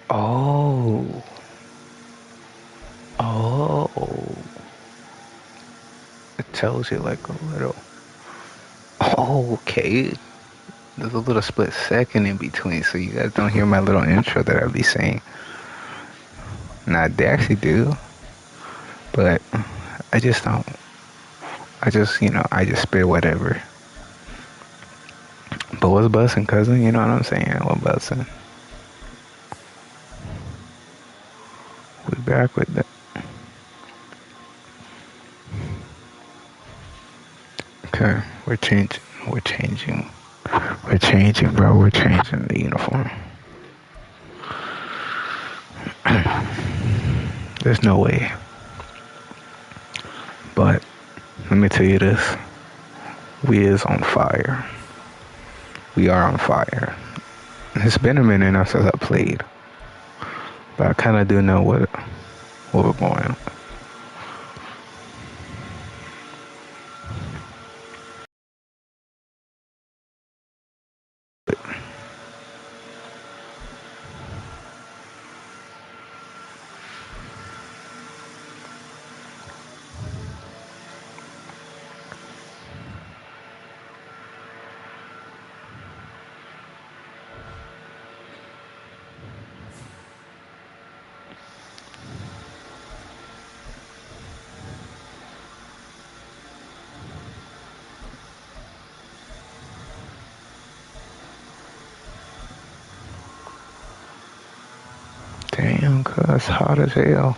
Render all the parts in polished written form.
Oh. Oh. It tells you like a little. Oh, okay. There's a little split second in between, so you guys don't hear my little intro that I be saying. Nah, they actually do, but I just don't. I just spit whatever. But what's bussin', cousin? You know what I'm saying? What bussin'? We back with that. Okay, we're changing. We're changing. We're changing, bro. We're changing the uniform. There's no way. But let me tell you this. We is on fire. We are on fire. It's been a minute now since I played. But I kind of do know what we're going. Damn, cuz hot as hell.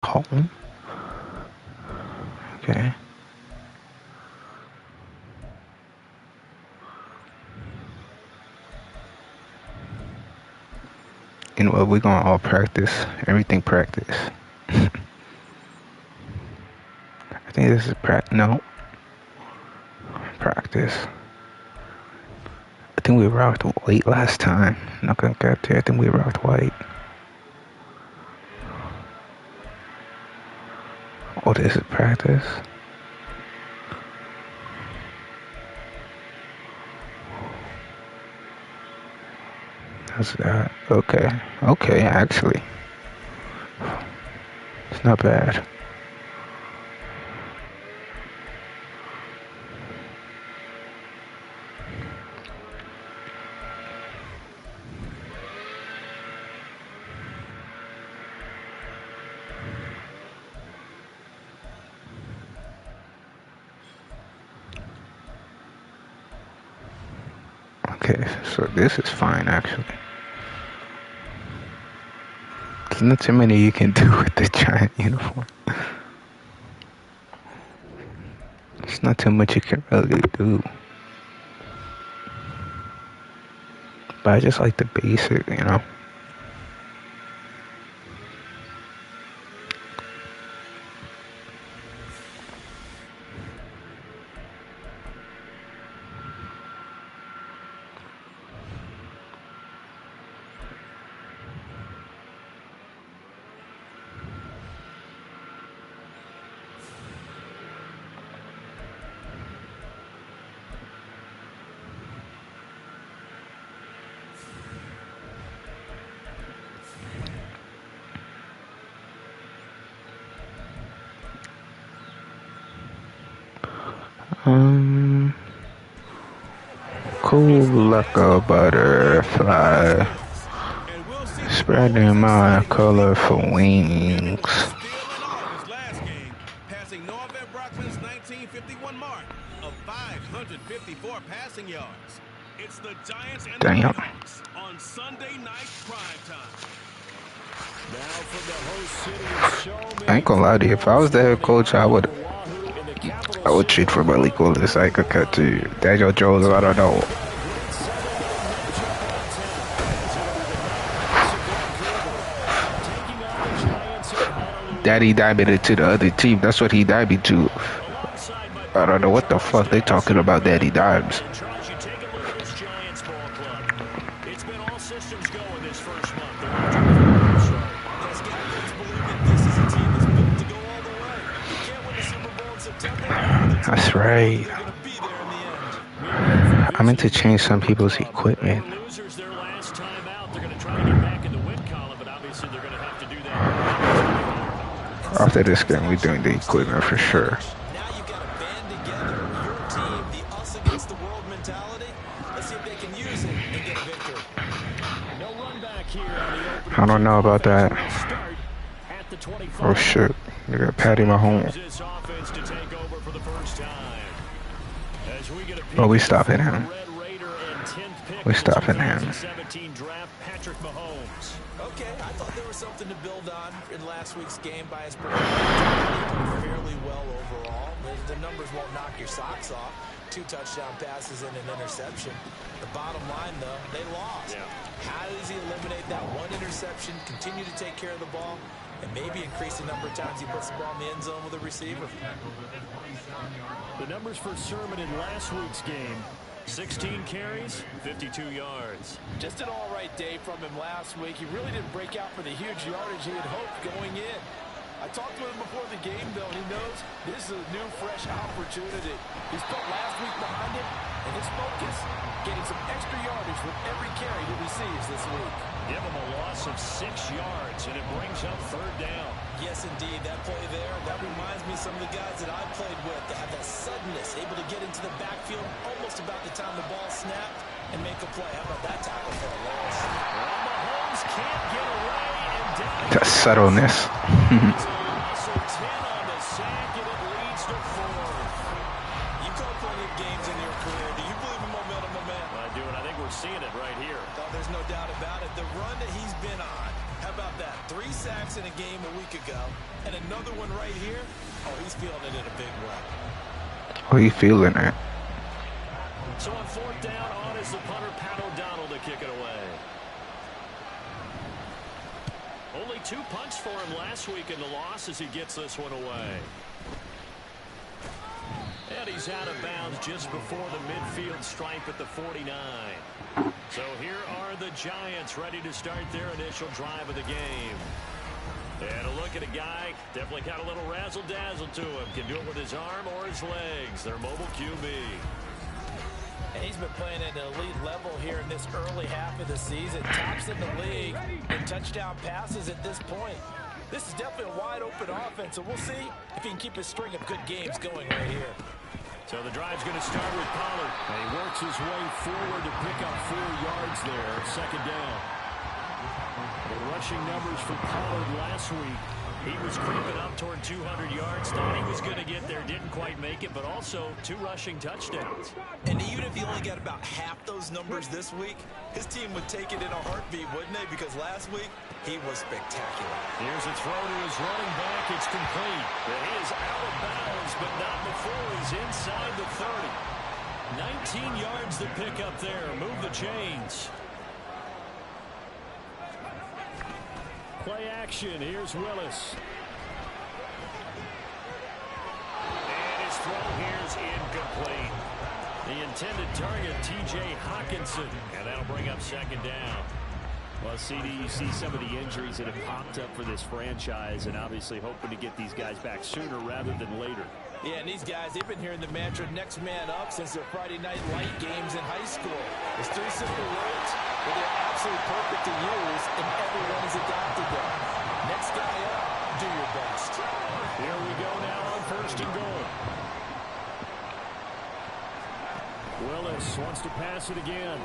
Home. Okay. You know what? We're gonna all practice. Everything practice. I think this is no practice. I think we rocked white last time. Not gonna get there. I think we rocked white. Oh, this is practice. That's that. Okay. Okay, actually. It's not bad. Okay, so this is fine actually. There's not too many you can do with the giant uniform. There's not too much you can really do. But I just like the basic, you know? Cool like a butterfly, spreading my colorful wings. Passing Norvin Brockman's 1951 mark of 554 passing yards. It's the Giants and the Seahawks on Sunday night prime time. Now from the host city of Showman, I ain't gonna lie to you, if I was the head coach, I would treat for Billy Cool as I could cut to Daniel Jones. I don't know. Daddy diabeted to the other team. That's what he diabeted to. I don't know what the fuck they talking about. Daddy Dimes. been all systems go in this first month. They're off to a very good start. As captains believe that this is a team that's built to go all the way. You can't win the Super Bowl in September, but the team That's knows right. they're going to be there in the end. Meanwhile, for the I meant to visiting change some Minnesota people's club, equipment. they were losers their last time out. They're going to try to get back in the win column, but obviously they're going to have to do that. After this game, we're doing the equipment for sure. Now you've got to band together. Your team, the us against the world mentality. Let's see if they can use it and get a victory. No run back here on the opening. I don't know about that. Start at the 25. Oh shit. They got Patty Mahomes. This offense to take over for the first time. As we get a Oh, we stopping him. Red Raider and 10th pick We in the stopping him. 2017 draft, Patrick Mahomes. Okay, I thought there was something to build on in last week's game by his performance. Fairly well overall. The numbers won't knock your socks off. 2 touchdown passes and an interception. The bottom line, though, they lost. Yeah. How does he eliminate that 1 interception, continue to take care of the ball, and maybe increase the number of times he puts the ball in the end zone with a receiver? The numbers for Sermon in last week's game: 16 carries, 52 yards. Just an all-right day from him last week. He really didn't break out for the huge yardage he had hoped going in. I talked to him before the game, though, and he knows this is a new, fresh opportunity. He's put last week behind him, and his focus, getting some extra yardage with every carry he receives this week. Give him a loss of 6 yards, and it brings up 3rd down. Yes, indeed. That play there, that reminds me of some of the guys that I've played with that have that suddenness, able to get into the backfield almost about the time the ball snapped and make a play. How about that tackle for a loss? Well, Mahomes can't get away, and down. That subtleness. It's a loss of 10 on the sack, and it leads to 4th. You've called plenty of games in your career. Do you believe in momentum, my man? I do, and I think we're seeing it right here. Oh, there's no doubt about it. The run that he's been on. How about that? 3 sacks in a game a week ago, and another one right here. Oh, he's feeling it in a big way. Oh, you feeling it? So on 4th down, on is the punter, Pat O'Donnell, to kick it away. Only 2 punts for him last week in the loss as he gets this one away. And he's out of bounds just before the midfield stripe at the 49. So here are the Giants ready to start their initial drive of the game. And a look at a guy, definitely got a little razzle-dazzle to him. Can do it with his arm or his legs. Their mobile QB. And he's been playing at an elite level here in this early half of the season. Tops in the league in touchdown passes at this point. This is definitely a wide-open offense, so we'll see if he can keep his string of good games going right here. So the drive's going to start with Pollard. And he works his way forward to pick up 4 yards there, 2nd down. The rushing numbers for Pollard last week. He was creeping up toward 200 yards. Thought he was going to get there. Didn't quite make it, but also 2 rushing touchdowns. And even if he only got about half those numbers this week, his team would take it in a heartbeat, wouldn't they? Because last week, he was spectacular. Here's a throw to his running back. It's complete. But he is out of bounds, but not before he's inside the 30. 19 yards to pick up there. Move the chains. Play action. Here's Willis. And his throw here's incomplete. The intended target, TJ Hawkinson. And that'll bring up 2nd down. Well, CD, you see some of the injuries that have popped up for this franchise, and obviously hoping to get these guys back sooner rather than later. Yeah, and these guys, they've been hearing the mantra next man up since their Friday night light games in high school. It's 3 simple words, but they're absolutely perfect to use, and everyone has adopted them. Next guy up, do your best. Here we go now on 1st and goal. Willis wants to pass it again.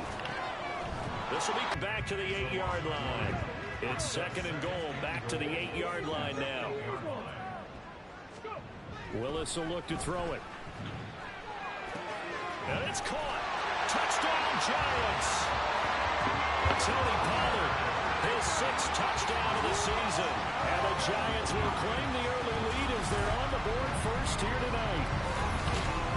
This will be back to the 8-yard line. It's 2nd and goal, back to the 8-yard line now. Willis will look to throw it. And it's caught. Touchdown, Giants. Tony Pollard, his 6th touchdown of the season. And the Giants will claim the early lead as they're on the board first here tonight.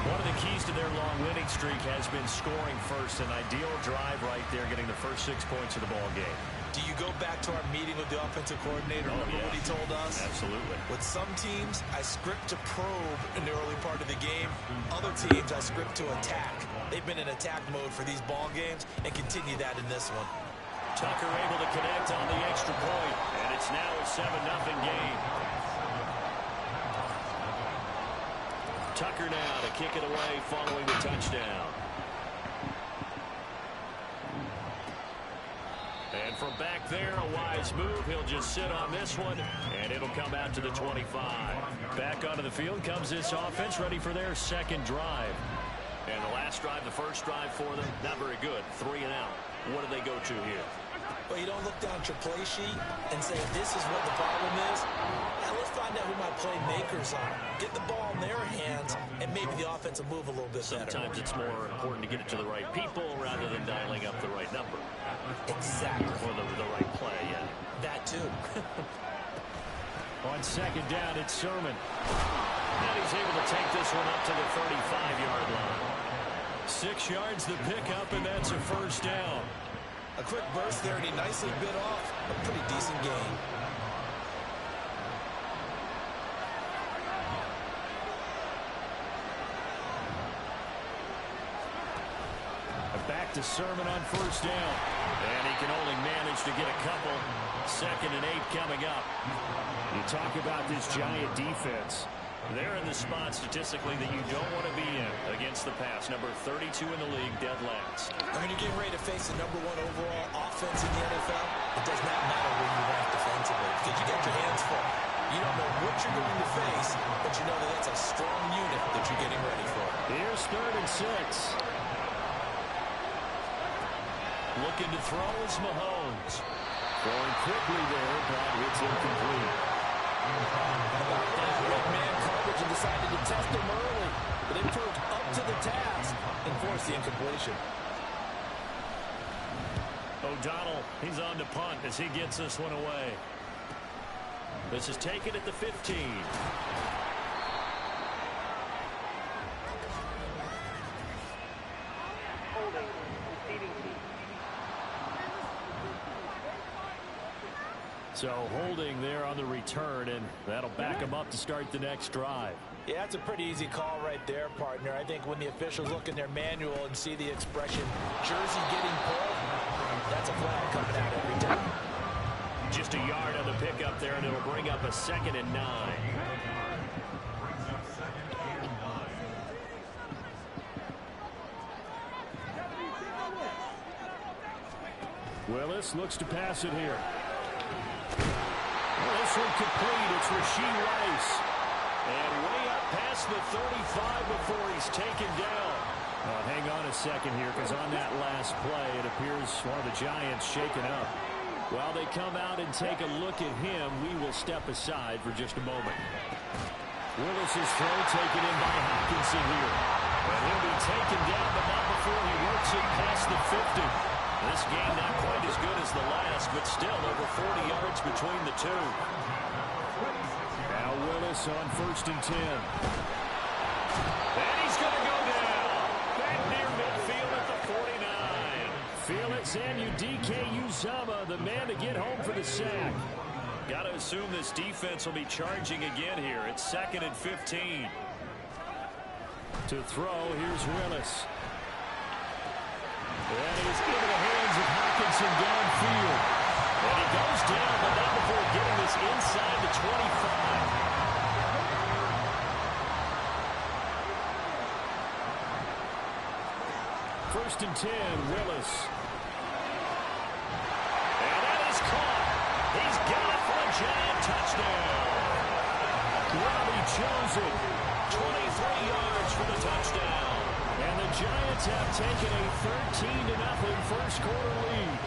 One of the keys to their long winning streak has been scoring first. An ideal drive right there, getting the first 6 points of the ball game. Do you go back to our meeting with the offensive coordinator? Remember what he told us? Absolutely. With some teams, I script to probe in the early part of the game. Other teams, I script to attack. They've been in attack mode for these ball games and continue that in this one. Tucker able to connect on the extra point, and it's now a 7-0 game. Tucker now to kick it away following the touchdown. And from back there, a wise move. He'll just sit on this one, and it'll come out to the 25. Back onto the field comes this offense, ready for their second drive. And the last drive, the first drive for them, not very good. 3 and out. What do they go to here? Well, you don't look down at your play sheet and say, this is what the problem is. Now, let's find out who my playmakers are. Get the ball in their hands, and maybe the offense will move a little bit better. Sometimes it's more important to get it to the right people rather than dialing up the right number. Exactly. Or the right play, yeah. That, too. On second down, it's Sermon. And he's able to take this one up to the 35-yard line. 6 yards the pickup, and that's a first down. A quick burst there, and he nicely bit off a pretty decent game. Back to Sermon on first down. And he can only manage to get a couple. 2nd and 8 coming up. You talk about this Giant defense. They're in the spot statistically that you don't want to be in against the pass. Number 32 in the league, dead last. I mean, you're getting ready to face the #1 overall offense in the NFL. It does not matter where you rank defensively because you got your hands full. You don't know what you're going to face, but you know that that's a strong unit that you're getting ready for. Here's 3rd and 6. Looking to throw is Mahomes. Throwing quickly there, but it's incomplete. About that, red man coverage and decided to test him early. But they proved up to the task and forced the incompletion. O'Donnell, he's on to punt as he gets this one away. This is taken at the 15. So holding there on the return, and that'll back him up to start the next drive. Yeah, that's a pretty easy call right there, partner. I think when the officials look in their manual and see the expression, jersey getting pulled, that's a flag coming out every time. Just a yard on the pickup there, and it'll bring up a 2nd and 9. Willis looks to pass it here. This one complete. It's Rashee Rice. And way up past the 35 before he's taken down. Hang on a second here, because on that last play, it appears one of the Giants shaken up. While they come out and take a look at him, we will step aside for just a moment. Willis's throw taken in by Hockenson here. And he'll be taken down, but not before he works it past the 50. This game not quite as good as the last, but still over 40 yards between the two. Now Willis on 1st and 10. And he's going to go down. Back near midfield at the 49. Felix Anudike-Uzomah, the man to get home for the sack. Got to assume this defense will be charging again here. It's 2nd and 15. To throw, here's Willis. And he's into the hands of Hockenson downfield. And he goes down, but not before getting this inside the 25. 1st and 10, Willis. And that is caught. He's got it for a Giant touchdown. Robbie Chosen, 23 yards for the touchdown. And the Giants have taken a 13-0 first-quarter lead.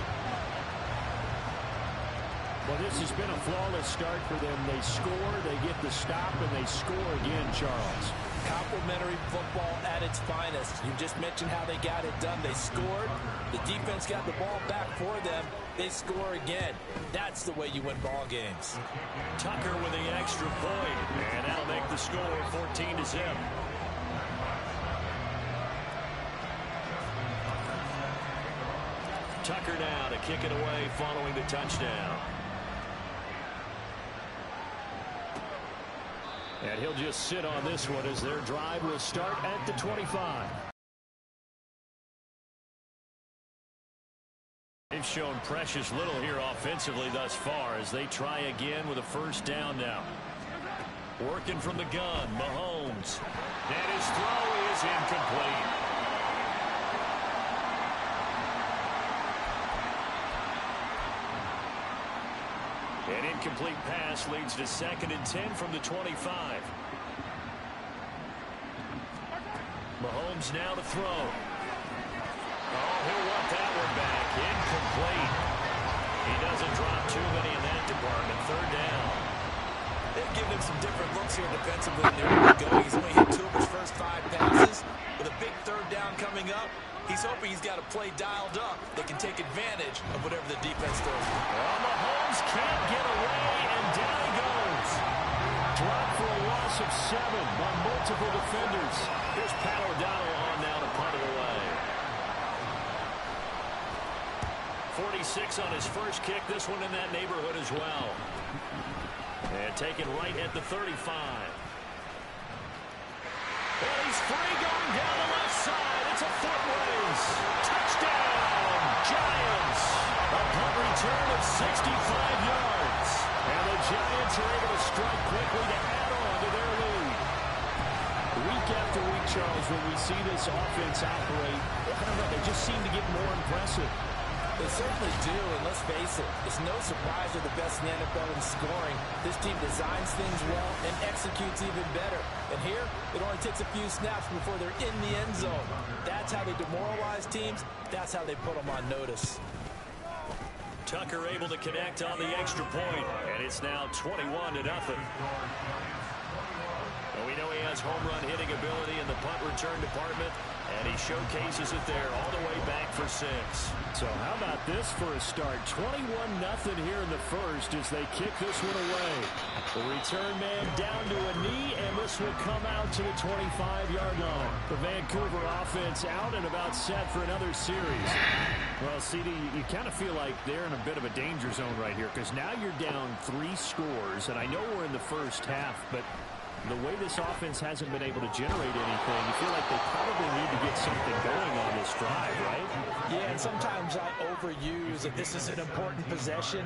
Well, this has been a flawless start for them. They score, they get the stop, and they score again, Charles. Complimentary football at its finest. You just mentioned how they got it done. They scored. The defense got the ball back for them. They score again. That's the way you win ball games. Tucker with the extra point, and that'll make the score 14-0. Tucker now to kick it away following the touchdown. And he'll just sit on this one as their drive will start at the 25. they've shown precious little here offensively thus far as they try again with a first down now. Working from the gun, Mahomes. And his throw is incomplete. An incomplete pass leads to 2nd and 10 from the 25. Mahomes now to throw. Oh, he'll want that one back. Incomplete. He doesn't drop too many in that department. 3rd down. They've given him some different looks here defensively in the early going. He's only hit 2 of his first 5 passes. With a big 3rd down coming up, he's hoping he's got a play dialed up that can take advantage of whatever the defense throws. Well, Mahomes can't get away, and down he goes. Dropped for a loss of 7 by multiple defenders. Here's Pat O'Donnell on now to punt it away. 46 on his first kick. This one in that neighborhood as well. And taken right at the 35. And he's free going down the left side. It's a foot race. Touchdown, Giants. A punt return of 65 yards. And the Giants are able to strike quickly to add on to their lead. Week after week, Charles, when we see this offense operate, I don't know, they just seem to get more impressive. They certainly do, and let's face it, it's no surprise they're the best in the NFL in scoring. This team designs things well and executes even better. And here, it only takes a few snaps before they're in the end zone. That's how they demoralize teams. That's how they put them on notice. Tucker able to connect on the extra point, and it's now 21-0. Well, we know he has home run hitting ability in the punt return department, and he showcases it there all the way back for 6. So how about this for a start? 21-0 here in the first as they kick this one away. The return man down to a knee, and this will come out to the 25-yard line. The Vancouver offense out and about set for another series. Well, CD, you kind of feel like they're in a bit of a danger zone right here because now you're down 3 scores, and I know we're in the first half, but the way this offense hasn't been able to generate anything, you feel like they probably need to get something going on this drive, right? Yeah, and sometimes I overuse that this is an important possession.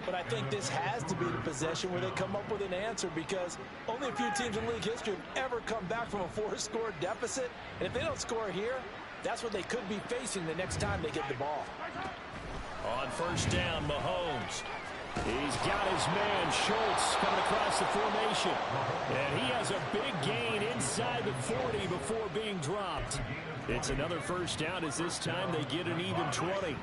But I think this has to be the possession where they come up with an answer because only a few teams in league history have ever come back from a 4-score deficit. And if they don't score here, that's what they could be facing the next time they get the ball. On first down, Mahomes. He's got his man, Schultz, coming across the formation. And he has a big gain inside the 40 before being dropped. It's another first down as this time they get an even 20.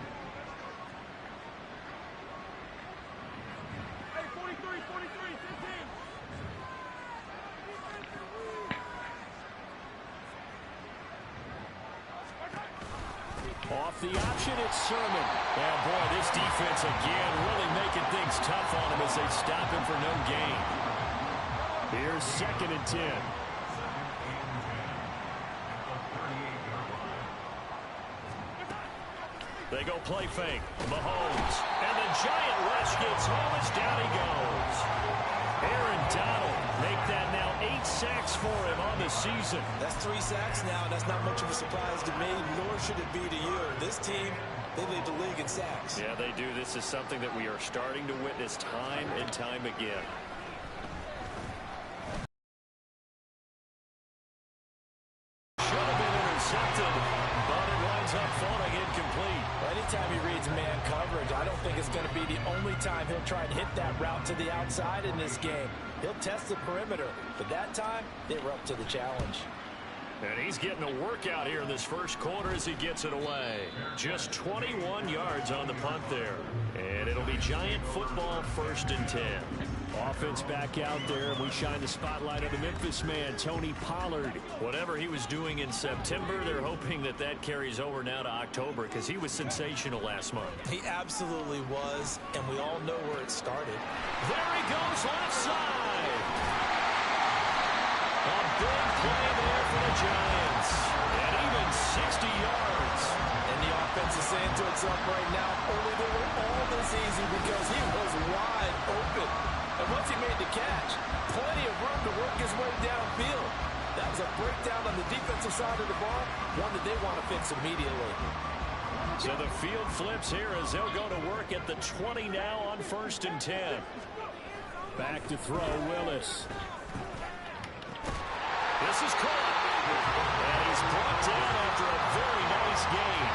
Off the option, it's Sermon. And boy, this defense again really making things tough on him as they stop him for no gain. Here's 2nd and 10. They go play fake. Mahomes. And the giant rush gets home as down he goes. Aaron Donald make that now 8 sacks for him on the season. That's 3 sacks now. That's not much of a surprise to me, nor should it be to you. This team, they lead the league in sacks. Yeah, they do. This is something that we are starting to witness time and time again. Should have been intercepted, but it winds up falling incomplete. Anytime he reads man coverage, I don't think it's going to be the only time he'll try and hit that route to the outside in this game. He'll test the perimeter, but that time, they were up to the challenge. And he's getting a workout here in this first quarter as he gets it away. Just 21 yards on the punt there. And it'll be Giant football 1st and 10. Offense back out there, and we shine the spotlight on the Memphis man, Tony Pollard. Whatever he was doing in September, they're hoping that that carries over now to October because he was sensational last month. He absolutely was, and we all know where it started. There he goes left side. A big play there for the Giants. And even 60 yards. And the offense is saying to itself right now, only they were all this easy because he was wide open. And once he made the catch, plenty of room to work his way downfield. That was a breakdown on the defensive side of the ball, one that they want to fix immediately. So the field flips here as they'll go to work at the 20 now on 1st and 10. Back to throw, Willis. This is caught. And he's brought down after a very nice gain.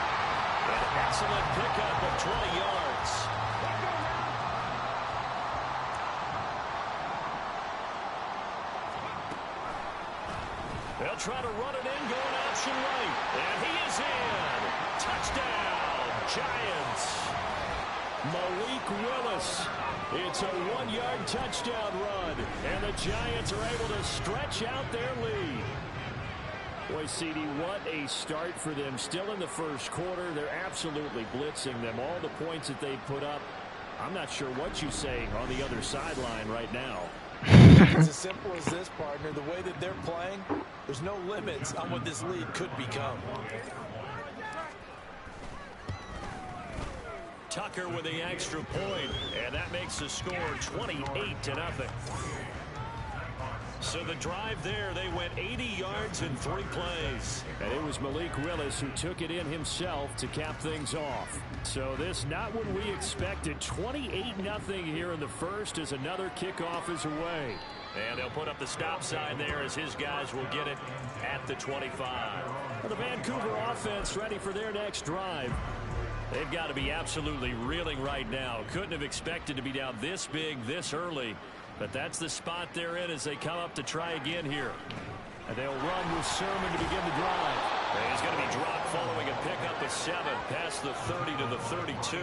An excellent pickup of 20 yards. They'll try to run it in, going option right. And he is in. Touchdown, Giants. Malik Willis. It's a 1-yard touchdown run. And the Giants are able to stretch out their lead. Boy, CD, what a start for them. Still in the first quarter. They're absolutely blitzing them. All the points that they put up, I'm not sure what you say on the other sideline right now. It's as simple as this, partner. The way that they're playing, there's no limits on what this lead could become. Tucker with the extra point, and that makes the score 28-0. So the drive there, they went 80 yards in 3 plays. And it was Malik Willis who took it in himself to cap things off. So this not what we expected. 28-0 here in the first as another kickoff is away. And they'll put up the stop sign there as his guys will get it at the 25. Well, the Vancouver offense ready for their next drive. They've got to be absolutely reeling right now. Couldn't have expected to be down this big this early. But that's the spot they're in as they come up to try again here. And they'll run with Sermon to begin the drive. And he's going to be dropped following a pickup of 7 past the 30 to the 32.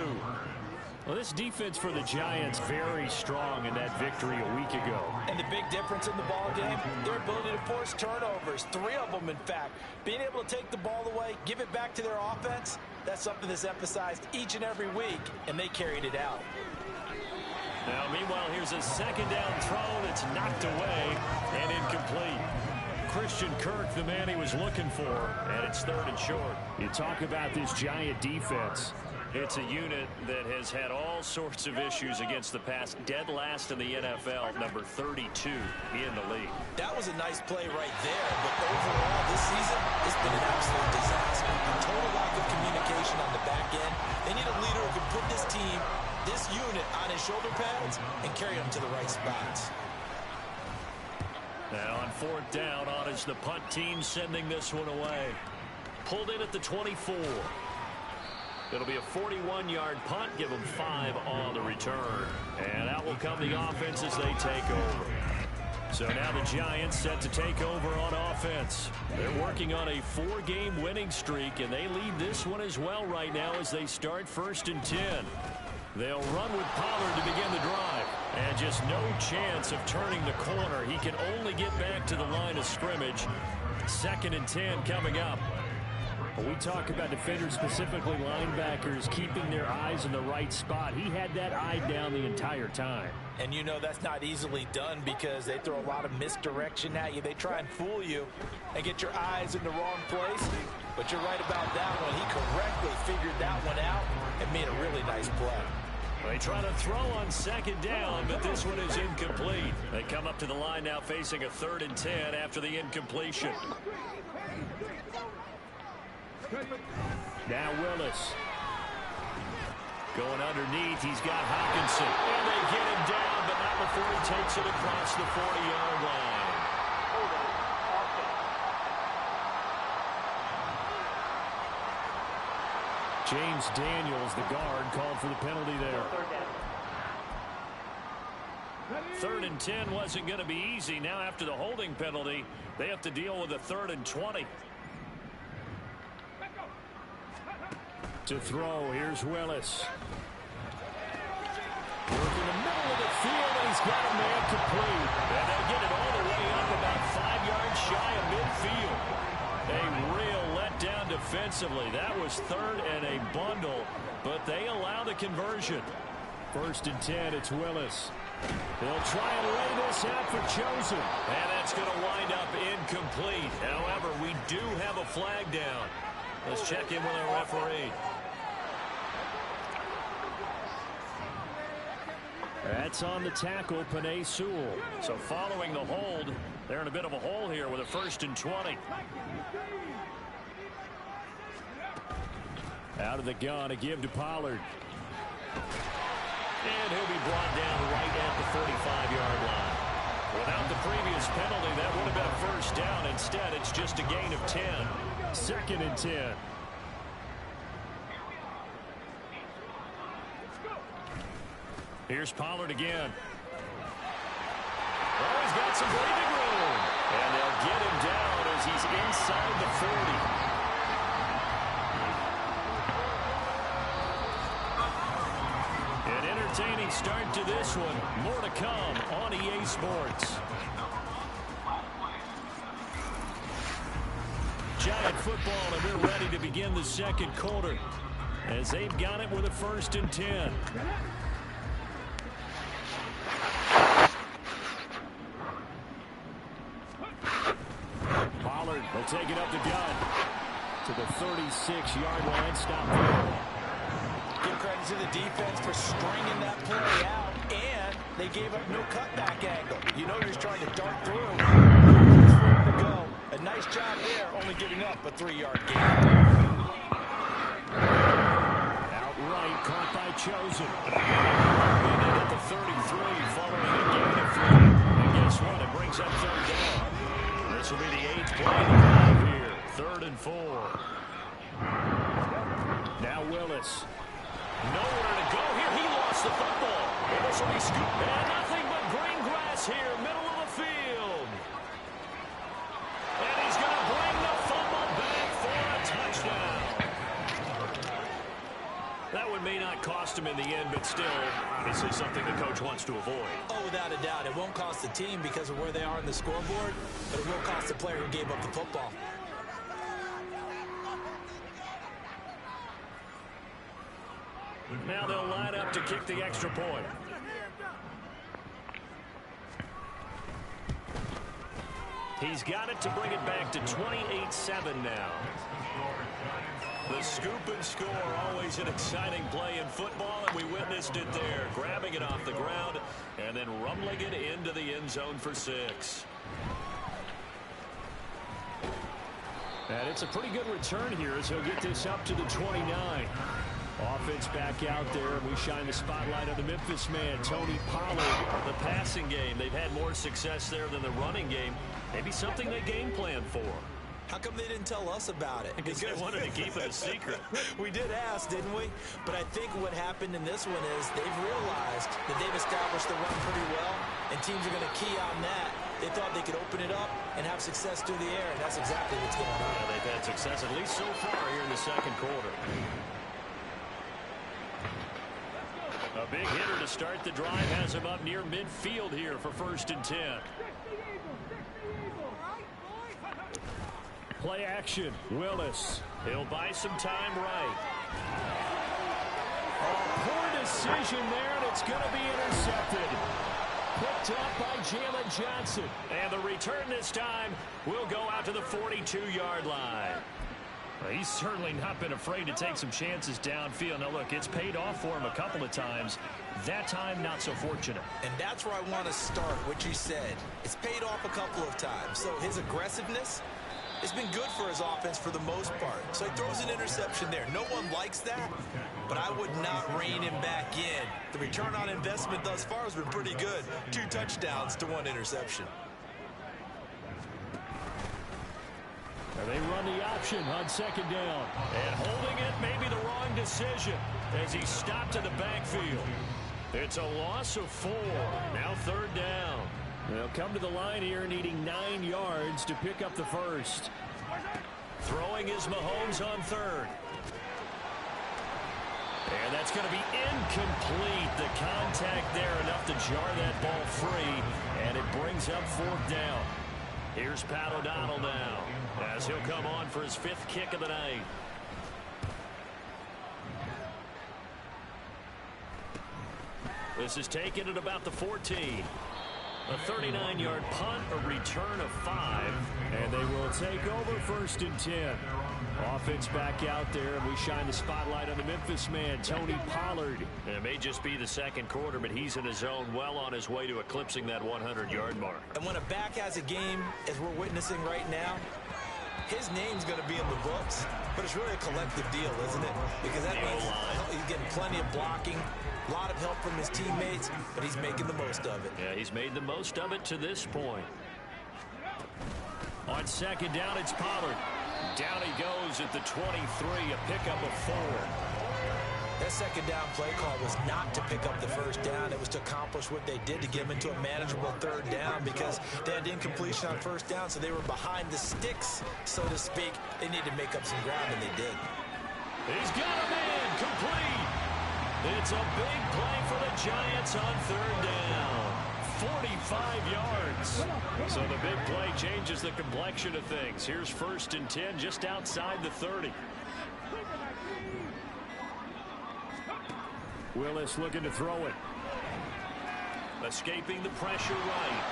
Well, this defense for the Giants very strong in that victory a week ago. And the big difference in the ball game, their ability to force turnovers, 3 of them in fact. Being able to take the ball away, give it back to their offense, that's something that's emphasized each and every week, and they carried it out. Now, meanwhile, here's a 2nd down throw that's knocked away and incomplete. Christian Kirk, the man he was looking for, and it's 3rd and short. You talk about this Giant defense. It's a unit that has had all sorts of issues against the pass. Dead last in the NFL, number 32 in the league. That was a nice play right there, but overall this season, it's been an absolute disaster. A total lack of communication on the back end. They need a leader who can put this team, this unit, on his shoulder pads and carry them to the right spots. Now on 4th down, on is the punt team sending this one away. Pulled in at the 24. It'll be a 41-yard punt, give them 5 on the return. And out will come the offense as they take over. So now the Giants set to take over on offense. They're working on a 4-game winning streak, and they lead this one as well right now as they start 1st and 10. They'll run with Pollard to begin the drive. And just no chance of turning the corner. He can only get back to the line of scrimmage. 2nd and 10 coming up. When we talk about defenders, specifically linebackers, keeping their eyes in the right spot. He had that eye down the entire time. And you know that's not easily done because they throw a lot of misdirection at you. They try and fool you and get your eyes in the wrong place. But you're right about that one. He correctly figured that one out and made a really nice play. They try to throw on 2nd down, but this one is incomplete. They come up to the line now facing a 3rd and 10 after the incompletion. Now Willis. Going underneath, he's got Hawkinson. And they get him down, but not before he takes it across the 40-yard line. James Daniels, the guard, called for the penalty there. 3rd and 10 wasn't going to be easy. Now after the holding penalty, they have to deal with a 3rd and 20. To throw, here's Willis. Working the middle of the field, and he's got a man complete. And they get it all the way up about 5 yards shy of midfield. A real letdown defensively. That was 3rd and a bundle, but they allow the conversion. 1st and 10, it's Willis. They'll try and lay this out for Chosen. And that's going to wind up incomplete. However, we do have a flag down. Let's check in with our referee. That's on the tackle, Penei Sewell. So following the hold, they're in a bit of a hole here with a 1st and 20. Out of the gun, a give to Pollard. And he'll be brought down right at the 45-yard line. Without the previous penalty, that would have been a first down. Instead, it's just a gain of 10. 2nd and 10. Here's Pollard again. Oh, he's got some breathing room. And they'll get him down as he's inside the 40. An entertaining start to this one. More to come on EA Sports. Giant football, and we're ready to begin the second quarter as they've got it with a 1st and 10. Pollard will take it up the gut to the 36-yard line. Stop there. Give credit to the defense for stringing that play out, and they gave up no cutback angle. You know you're trying to dart through. To go. A nice job there, only giving up a 3-yard gain. Outright caught by Chosen. And at the 33 following a gain of 3. And guess what? It brings up 3rd down. This will be the 8th play of the drive here. 3rd and 4. Now Willis. Nowhere to go here. He lost the football. And this will be scooped. And nothing but green grass here, middle of the field. And he's going to bring the fumble back for a touchdown. That one may not cost him in the end, but still, obviously something the coach wants to avoid. Oh, without a doubt. It won't cost the team because of where they are in the scoreboard, but it will cost the player who gave up the football. Now they'll line up to kick the extra point. He's got it to bring it back to 28-7 now. The scoop and score, always an exciting play in football, and we witnessed it there. Grabbing it off the ground and then rumbling it into the end zone for 6. And it's a pretty good return here as he'll get this up to the 29. Offense back out there, and we shine the spotlight on the Memphis man, Tony Pollard. The passing game, they've had more success there than the running game. Maybe something they game plan for. How come they didn't tell us about it? Because they wanted to keep it a secret. We did ask, didn't we? But I think what happened in this one is they've realized that they've established the run pretty well, and teams are going to key on that. They thought they could open it up and have success through the air, and that's exactly what's going on. Yeah, they've had success, at least so far, here in the second quarter. A big hitter to start the drive has him up near midfield here for 1st and 10. Play action. Willis. He'll buy some time right. A poor decision there, and it's going to be intercepted. Picked up by Jalen Johnson. And the return this time will go out to the 42-yard line. He's certainly not been afraid to take some chances downfield. Now, look, it's paid off for him a couple of times. That time, not so fortunate. And that's where I want to start, what you said. It's paid off a couple of times. So his aggressiveness has been good for his offense for the most part. So he throws an interception there. No one likes that, but I would not rein him back in. The return on investment thus far has been pretty good. 2 touchdowns to 1 interception. And they run the option on 2nd down. And holding it may be the wrong decision as he stopped in the backfield. It's a loss of 4. Now 3rd down. They'll come to the line here needing 9 yards to pick up the first. Throwing is Mahomes on 3rd. And that's going to be incomplete. The contact there enough to jar that ball free. And it brings up 4th down. Here's Pat O'Donnell now as he'll come on for his 5th kick of the night. This is taken at about the 14. A 39-yard punt, a return of 5. And they will take over 1st and 10. Offense back out there, and we shine the spotlight on the Memphis man, Tony Pollard. And it may just be the second quarter, but he's in his zone, well on his way to eclipsing that 100-yard mark. And when a back has a game, as we're witnessing right now, his name's going to be in the books. But it's really a collective deal, isn't it? Because that means he's getting plenty of blocking, a lot of help from his teammates, but he's making the most of it. Yeah, he's made the most of it to this point. On second down, it's Pollard. Down he goes at the 23, a pickup of 4. That second down play call was not to pick up the first down. It was to accomplish what they did to get them into a manageable third down because they had incompletion on first down, so they were behind the sticks, so to speak. They needed to make up some ground, and they did. He's got a man complete. It's a big play for the Giants on third down. 45 yards. So the big play changes the complexion of things. Here's 1st and 10 just outside the 30. Willis looking to throw it. Escaping the pressure right.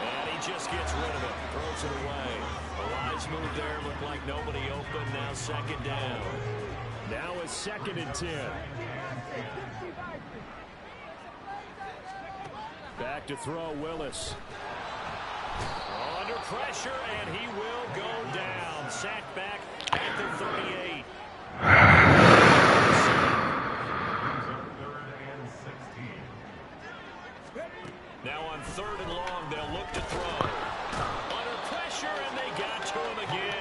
And he just gets rid of it. Throws it away. A wise move there. Looked like nobody open. Now second down. Now it's 2nd and 10. Back to throw, Willis. Under pressure, and he will go down. Sacked back at the 38. Now on 3rd and long, they'll look to throw. Under pressure, and they got to him again.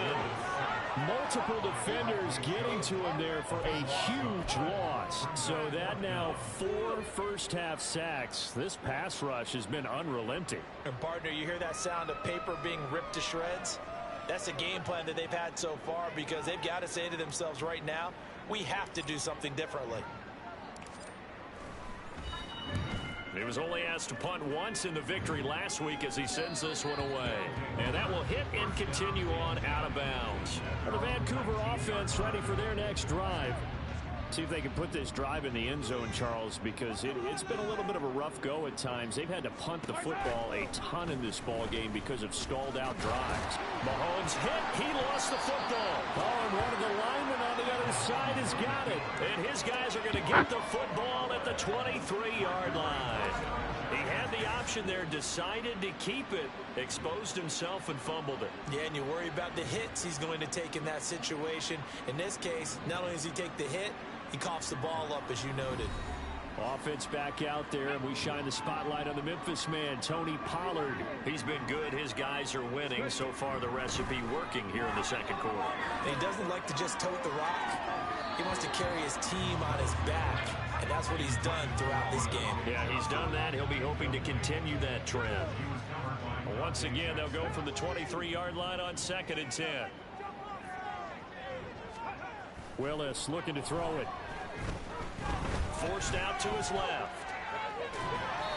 Multiple defenders getting to him there for a huge loss. So that now 4 first-half sacks. This pass rush has been unrelenting. And partner, you hear that sound of paper being ripped to shreds? That's a game plan that they've had so far because they've got to say to themselves right now, we have to do something differently. He was only asked to punt once in the victory last week as he sends this one away. And that will hit and continue on out of bounds. The Vancouver offense ready for their next drive. See if they can put this drive in the end zone, Charles, because it's been a little bit of a rough go at times. They've had to punt the football a ton in this ball game because of stalled out drives. Mahomes hit. He lost the football. Oh, and one of the linemen on the other side has got it. And his guys are going to get the football at the 23-yard line. He had the option there, decided to keep it, exposed himself and fumbled it. Yeah, and you worry about the hits he's going to take in that situation. In this case, not only does he take the hit, he coughs the ball up, as you noted. Offense back out there, and we shine the spotlight on the Memphis man, Tony Pollard. He's been good. His guys are winning. So far, the recipe working here in the second quarter. He doesn't like to just tote the rock. He wants to carry his team on his back, and that's what he's done throughout this game. Yeah, he's done that. He'll be hoping to continue that trend. Once again, they'll go from the 23-yard line on 2nd and 10. Willis looking to throw it. Forced out to his left.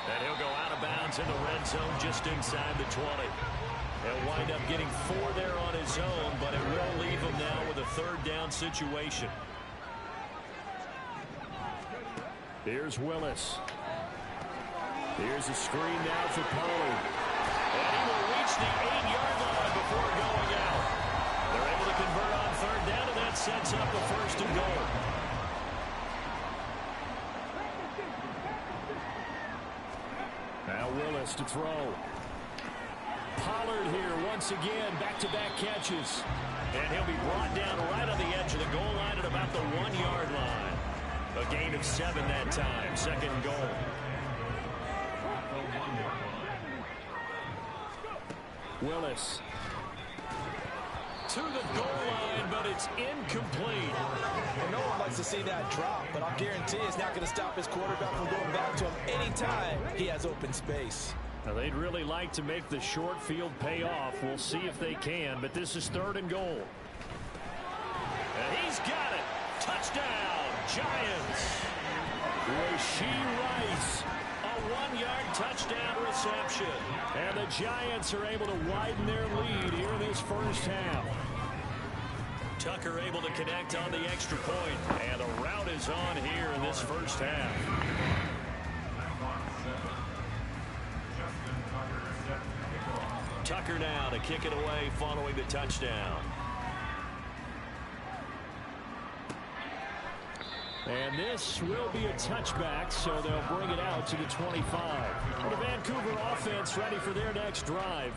And he'll go out of bounds in the red zone just inside the 20. He'll wind up getting 4 there on his own, but it will leave him now with a 3rd down situation. Here's Willis. Here's a screen now for Pollard. And he will reach the 8-yard line before going out. They're able to convert on 3rd down, and that sets up a 1st and goal. Now Willis to throw. Pollard here once again, back-to-back catches. And he'll be brought down right on the edge of the goal line at about the 1-yard line. A gain of 7 that time, 2nd goal. Willis to the goal line, but it's incomplete. And no one likes to see that drop, but I'll guarantee it's not going to stop his quarterback from going back to him anytime he has open space. Now, they'd really like to make the short field pay off. We'll see if they can, but this is 3rd and goal. And he's got it. Touchdown, Giants. Rashee Rice, a 1-yard touchdown reception. And the Giants are able to widen their lead here in this first half. Tucker able to connect on the extra point, and the route is on here in this first half. Tucker now to kick it away following the touchdown. And this will be a touchback, so they'll bring it out to the 25. The Vancouver offense ready for their next drive.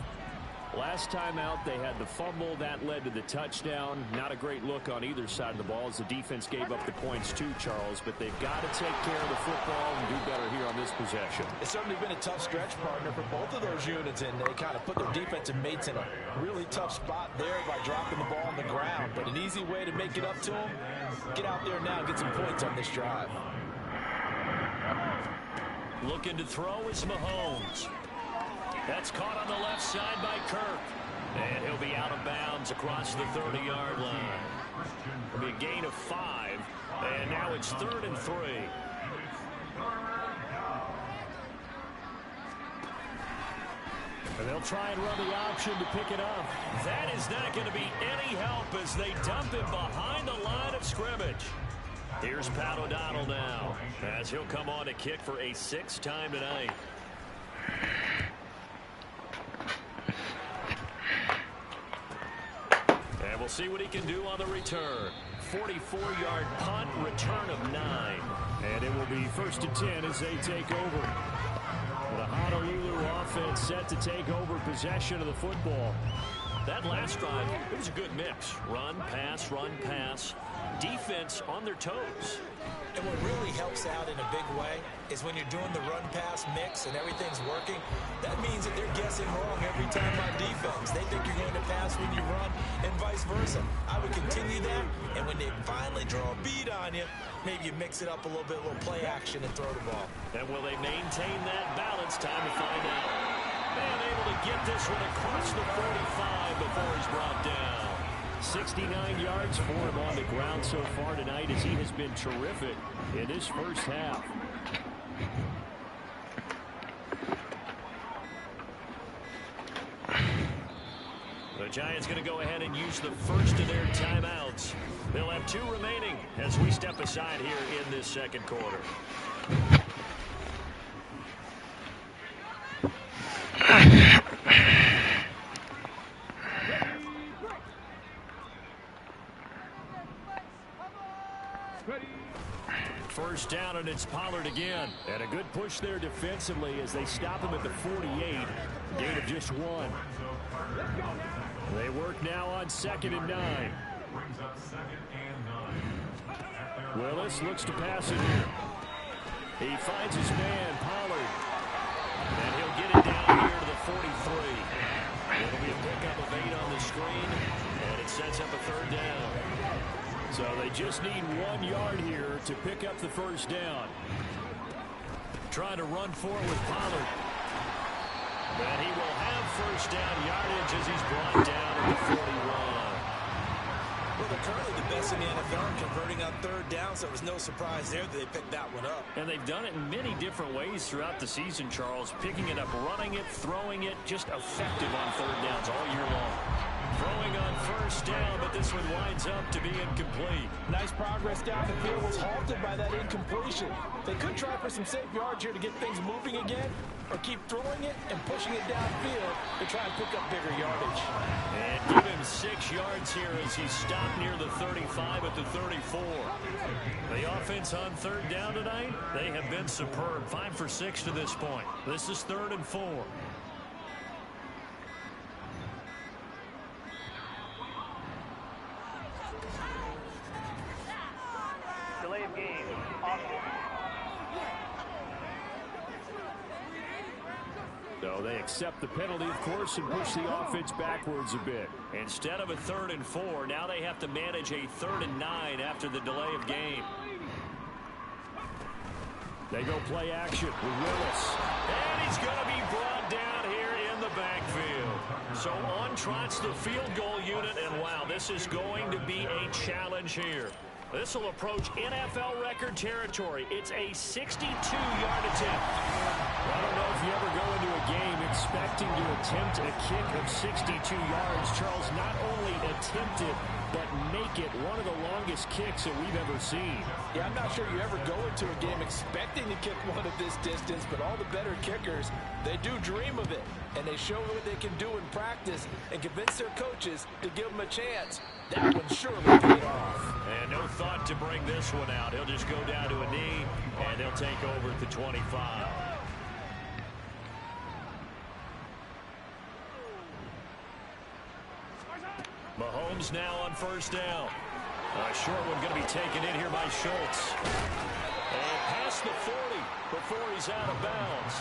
Last time out, they had the fumble. That led to the touchdown. Not a great look on either side of the ball as the defense gave up the points too, Charles. But they've got to take care of the football and do better here on this possession. It's certainly been a tough stretch, partner, for both of those units, and they kind of put their defensive mates in a really tough spot there by dropping the ball on the ground. But an easy way to make it up to them, get out there now and get some points on this drive. Looking to throw is Mahomes. That's caught on the left side by Kirk. And he'll be out of bounds across the 30-yard line. It'll be a gain of 5. And now it's 3rd and 3. And they'll try and run the option to pick it up. That is not going to be any help as they dump him behind the line of scrimmage. Here's Pat O'Donnell now as he'll come on to kick for a 6th time tonight. And we'll see what he can do on the return. 44-yard punt, return of 9. And it will be 1st and 10 as they take over. The Honolulu offense set to take over possession of the football. That last drive, it was a good mix. Run, pass, defense on their toes. And what really helps out in a big way is when you're doing the run-pass mix and everything's working, that means that they're guessing wrong every time on defense. They think you're going to pass when you run and vice versa. I would continue that, and when they finally draw a beat on you, maybe you mix it up a little bit, a little play action, and throw the ball. And will they maintain that balance? Time to find out. Man able to get this one across the 45 before he's brought down. 69 yards for him on the ground so far tonight as he has been terrific in this first half. The Giants going to go ahead and use the first of their timeouts. They'll have 2 remaining as we step aside here in this 2nd quarter. First down, and it's Pollard again. And a good push there defensively as they stop him at the 48. Gain of just 1. They work now on 2nd and 9. Willis looks to pass it here. He finds his man, Pollard. And he'll get it down here to the 43. It'll be a pickup of 8 on the screen, and it sets up a 3rd down. So they just need 1 yard here to pick up the first down. Trying to run forward with Pollard. And he will have first down yardage as he's brought down at the 41. Well, they're currently the best in the NFL in converting on 3rd down, so it was no surprise there that they picked that one up. And they've done it in many different ways throughout the season, Charles. Picking it up, running it, throwing it, just effective on 3rd downs all year long. Throwing on first down, but this one winds up to be incomplete. Nice progress down the field was halted by that incompletion. They could try for some safe yards here to get things moving again, or keep throwing it and pushing it downfield to try and pick up bigger yardage. And give him 6 yards here as he stopped near the 35 at the 34. The offense on 3rd down tonight, they have been superb. 5 for 6 to this point. This is 3rd and 4. Delay of game. So they accept the penalty, of course, and push the offense backwards a bit. Instead of a 3rd and 4, now they have to manage a 3rd and 9 after the delay of game. They go play action with Willis. And he's going to be brought down here in the backfield. So on trots the field goal unit, and wow, this is going to be a challenge here. This will approach NFL record territory. It's a 62-yard attempt. I don't know if you ever go into a game expecting to attempt a kick of 62 yards. Charles, not only attempt it, but make it one of the longest kicks that we've ever seen. Yeah, I'm not sure you ever go into a game expecting to kick one of this distance, but all the better kickers, they do dream of it. And they show what they can do in practice and convince their coaches to give them a chance. That one surely paid off. And no thought to bring this one out. He'll just go down to a knee, and they'll take over at the 25. Mahomes now on first down. A short one going to be taken in here by Schultz. And past the 40 before he's out of bounds.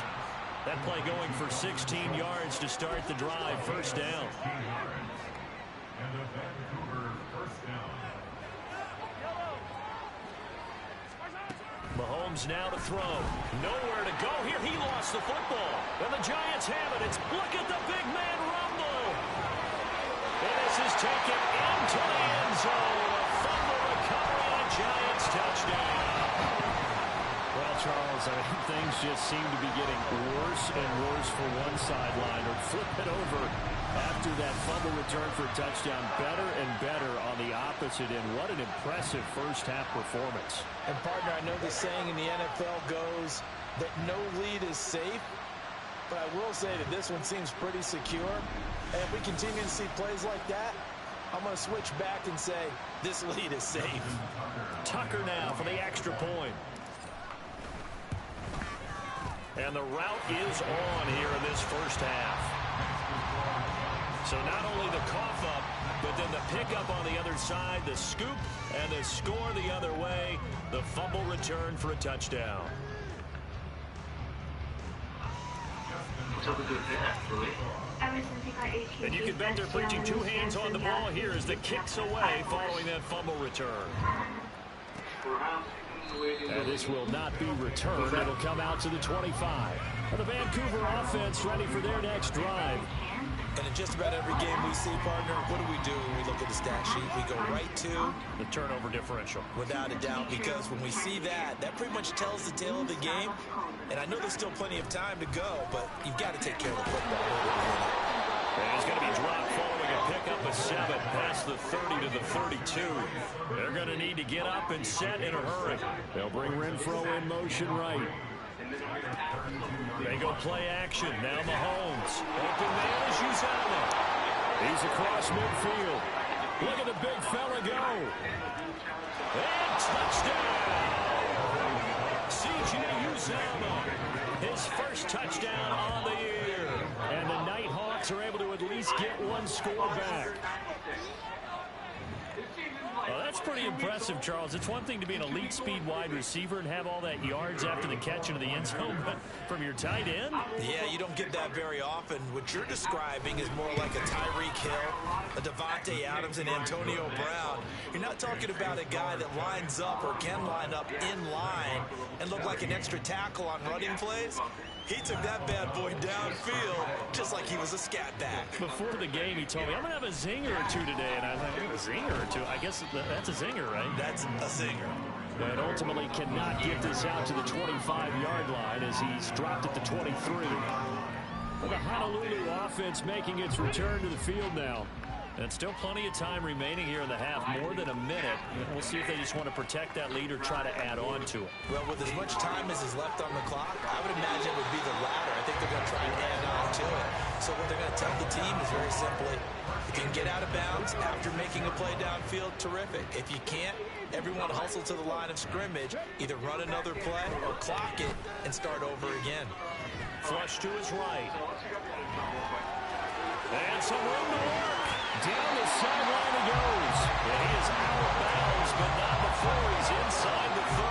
That play going for 16 yards to start the drive. First down. Mahomes now to throw. Nowhere to go here. He lost the football. And the Giants have it. Look at the big man rumble. And this is taken into the end zone. A fumble recovery and a Giants touchdown. Well, Charles, I mean, things just seem to be getting worse and worse for one sideline. Or flip it over after that fumble return for a touchdown. Better and better on the opposite end. What an impressive first-half performance. And, partner, I know the saying in the NFL goes that no lead is safe. But I will say that this one seems pretty secure. And if we continue to see plays like that, I'm going to switch back and say this lead is safe. Tucker now for the extra point. And the route is on here in this first half. So not only the cough up, but then the pickup on the other side, the scoop, and the score the other way. The fumble return for a touchdown. And you can bet they're preaching two hands on the ball here as the kicks away following that fumble return. And this will not be returned. It'll come out to the 25. And the Vancouver offense ready for their next drive. And in just about every game we see, partner, what do when we look at the stat sheet? We go right to the turnover differential. Without a doubt, because when we see that, that pretty much tells the tale of the game. And I know there's still plenty of time to go, but you've got to take care of the football. And he's going to be dropped following a pickup of 7 past the 30 to the 32. They're going to need to get up and set in a hurry. They'll bring Renfro in motion right. They go play action. Now Mahomes. Open man is Uzama. He's across midfield. Look at the big fella go. And touchdown. C.J. Uzama. His first touchdown on the year. And the Nighthawks are able to at least get one score back. Well, that's pretty impressive, Charles. It's one thing to be an elite speed wide receiver and have all that yards after the catch into the end zone, but from your tight end? Yeah, you don't get that very often. What you're describing is more like a Tyreek Hill, a Devontae Adams, and Antonio Brown. You're not talking about a guy that lines up or can line up in line and look like an extra tackle on running plays. He took that bad boy downfield just like he was a scat back. Before the game, he told me, I'm going to have a zinger or two today. And I was like, a zinger or two? I guess that's a zinger, right? That's a zinger. And ultimately cannot get this out to the 25-yard line as he's dropped at the 23. The Honolulu offense making its return to the field now. And still plenty of time remaining here in the half, more than a minute. We'll see if they just want to protect that lead or try to add on to it. Well, with as much time as is left on the clock, I would imagine it would be the latter. I think they're going to try and add on to it. So what they're going to tell the team is very simply, if you can get out of bounds after making a play downfield, terrific. If you can't, everyone hustle to the line of scrimmage, either run another play or clock it and start over again. Flush to his right. And some room to work. Down the sideline he goes. And he is out of bounds, but not before he's inside the 30.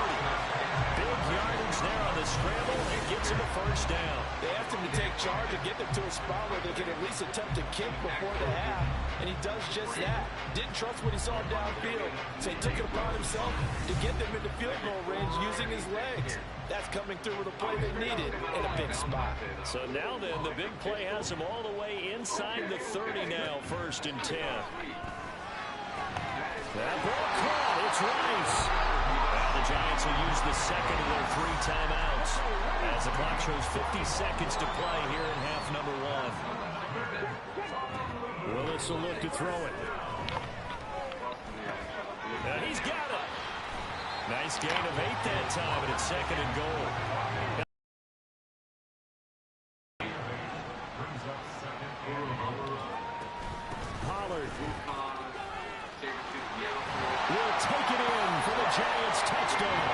Big yardage there on the scramble and gets him a first down. They asked him to take charge and get them to a spot where they can at least attempt to kick before the half, and he does just that. Didn't trust what he saw downfield, so he took it upon himself to get them into field goal range using his legs. That's coming through with a play they needed in a big spot. So now then, the big play has him all the way inside the 30 now, 1st and 10. That ball caught. It's Rice. Now the Giants will use the second of their 3 timeouts as the clock shows 50 seconds to play here in half number 1. Willis will look to throw it. Now he's got it. Nice gain of 8 that time, and it's 2nd and goal. Pollard will take it in for the Giants touchdown.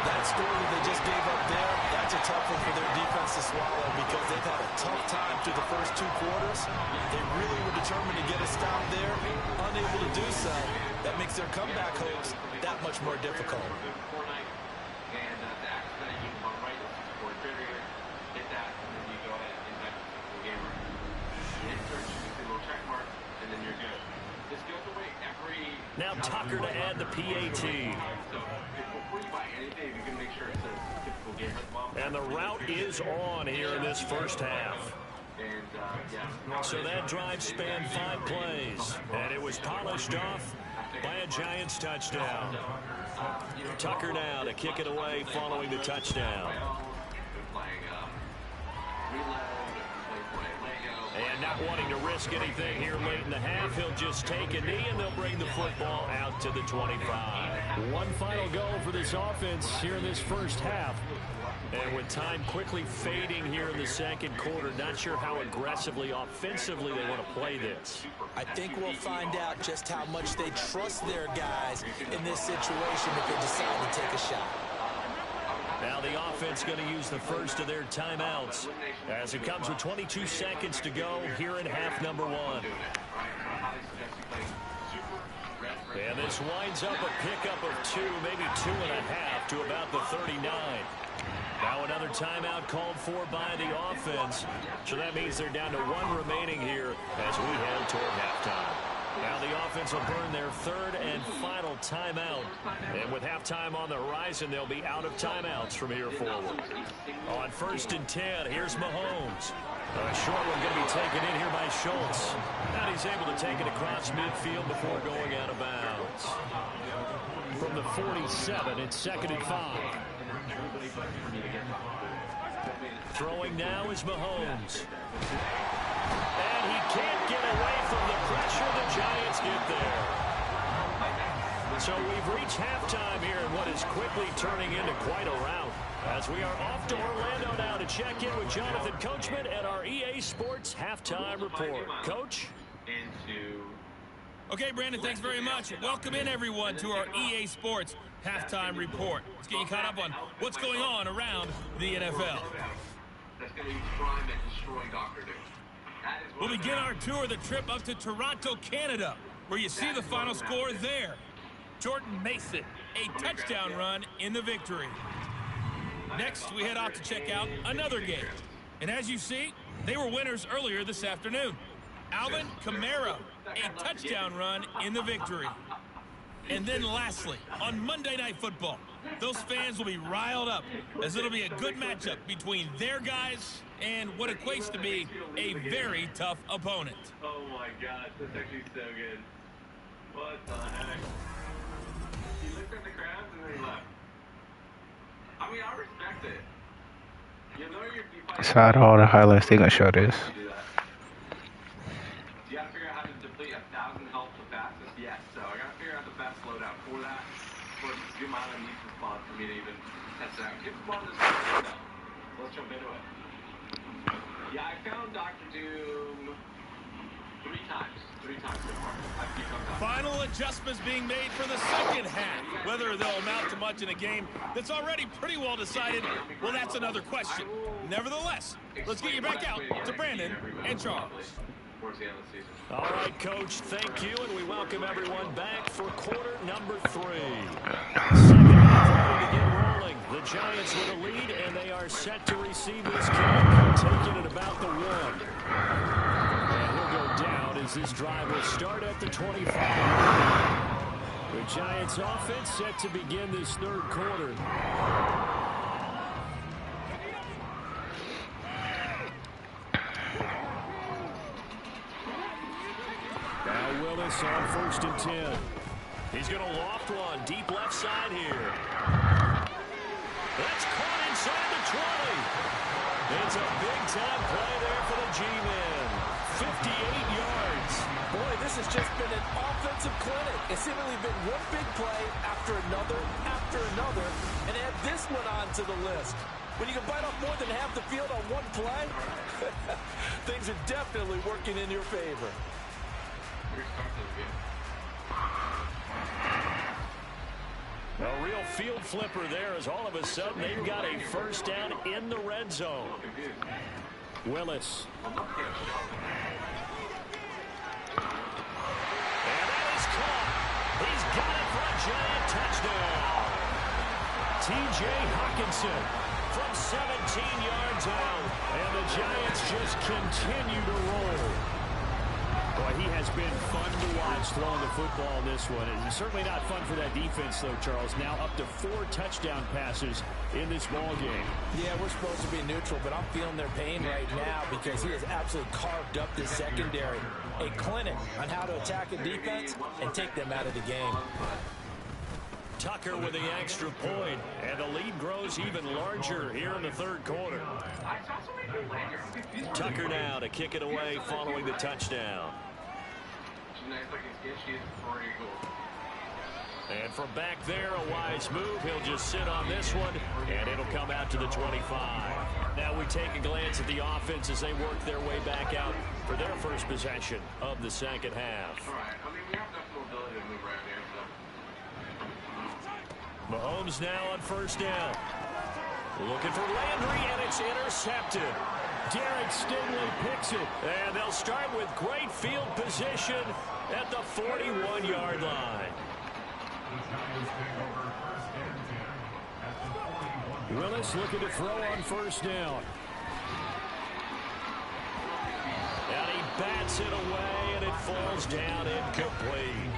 That score that they just gave up there, that's a tough one for their defense to swallow because they've had a tough time through the first 2 quarters. They really were determined to get a stop there, unable to do so. That makes their comeback hopes that much more difficult. Now Tucker to add the PAT. And the route is on here in this first half. So that drive spanned 5 plays. And it was polished off by a Giants touchdown. Tucker now to kick it away following the touchdown. And not wanting to risk anything here late in the half, he'll just take a knee and they'll bring the football out to the 25. One final go for this offense here in this first half. And with time quickly fading here in the second quarter, not sure how aggressively, offensively they want to play this. I think we'll find out just how much they trust their guys in this situation if they decide to take a shot. Now the offense going to use the first of their timeouts as it comes with 22 seconds to go here in half number 1. And this winds up a pickup of 2, maybe 2.5 to about the 39. Now another timeout called for by the offense. So that means they're down to 1 remaining here as we head toward halftime. Now the offense will burn their 3rd and final timeout. And with halftime on the horizon, they'll be out of timeouts from here forward. On 1st and 10, here's Mahomes. A short one going to be taken in here by Schultz. And he's able to take it across midfield before going out of bounds. From the 47, it's 2nd and 5. Throwing now is Mahomes. And he can't get away from the pressure. The Giants get there. So we've reached halftime here in what is quickly turning into quite a rout. As we are off to Orlando now to check in with Jonathan Coachman at our EA Sports Halftime Report. Coach? Okay, Brandon, thanks very much. Welcome in, everyone, to our EA Sports Halftime Report. Let's get you caught up on what's going on around the NFL. We'll begin our tour of the trip up to Toronto, Canada, where you see the final score there. Jordan Mason, a touchdown run in the victory. Next, we head out to check out another game. And as you see, they were winners earlier this afternoon. Alvin Kamara, a touchdown run in the victory. And then lastly, on Monday Night Football, those fans will be riled up as it'll be a good matchup between their guys and what equates to be a very tough opponent. Oh my gosh, that's actually so good. What the heck? He looked at the crowds and then he left. I mean, I respect it. You know So out of all the highlights, they gonna show this. You gotta figure out how to deplete 1,000 health the fastest. Yes, so I gotta figure out the best loadout for that. For the amount of needs to spawn for me to even test it out. Get spawn this though. Let's jump into it. Yeah, I found Dr. Doom 3 times. 3 times so far. I've become Dr. Final adjustments being made for the second half. Whether they'll amount to much in a game that's already pretty well decided, well, that's another question. Nevertheless, let's get you back out to Brandon and Charles. All right, Coach, thank you, and we welcome everyone back for quarter number 3. Second half ready to get rolling. The Giants with a lead, and they are set to receive this kick, taking it about the 1. And he'll go down as this drive will start at the 25. The Giants offense set to begin this third quarter. Now Willis on 1st and 10. He's going to loft one deep left side here. That's caught inside the 20. It's a big-time play there for the G-men. 58 yards. Boy, this has just been an offensive clinic. It's seemingly been one big play after another, and add this one on to the list. When you can bite off more than half the field on one play, things are definitely working in your favor. A real field flipper there as all of a sudden they've got a first down in the red zone. Willis. And that is caught. He's got it for a giant touchdown. T.J. Hawkinson from 17 yards out. And the Giants just continue to roll. Boy, he has been fun to watch throwing the football in this one. It's certainly not fun for that defense, though, Charles. Now up to 4 touchdown passes in this ball game. Yeah, we're supposed to be neutral, but I'm feeling their pain right now because he has absolutely carved up this secondary. A clinic on how to attack a defense and take them out of the game. Tucker with the extra point, and the lead grows even larger here in the third quarter. Tucker now to kick it away following the touchdown. And from back there, a wise move. He'll just sit on this one, and it'll come out to the 25. Now we take a glance at the offense as they work their way back out for their first possession of the second half. Mahomes now on first down. Looking for Landry, and it's intercepted. Derek Stingley picks it, and they'll start with great field position at the 41-yard line. Willis looking to throw on first down. And he bats it away, and it falls down incomplete.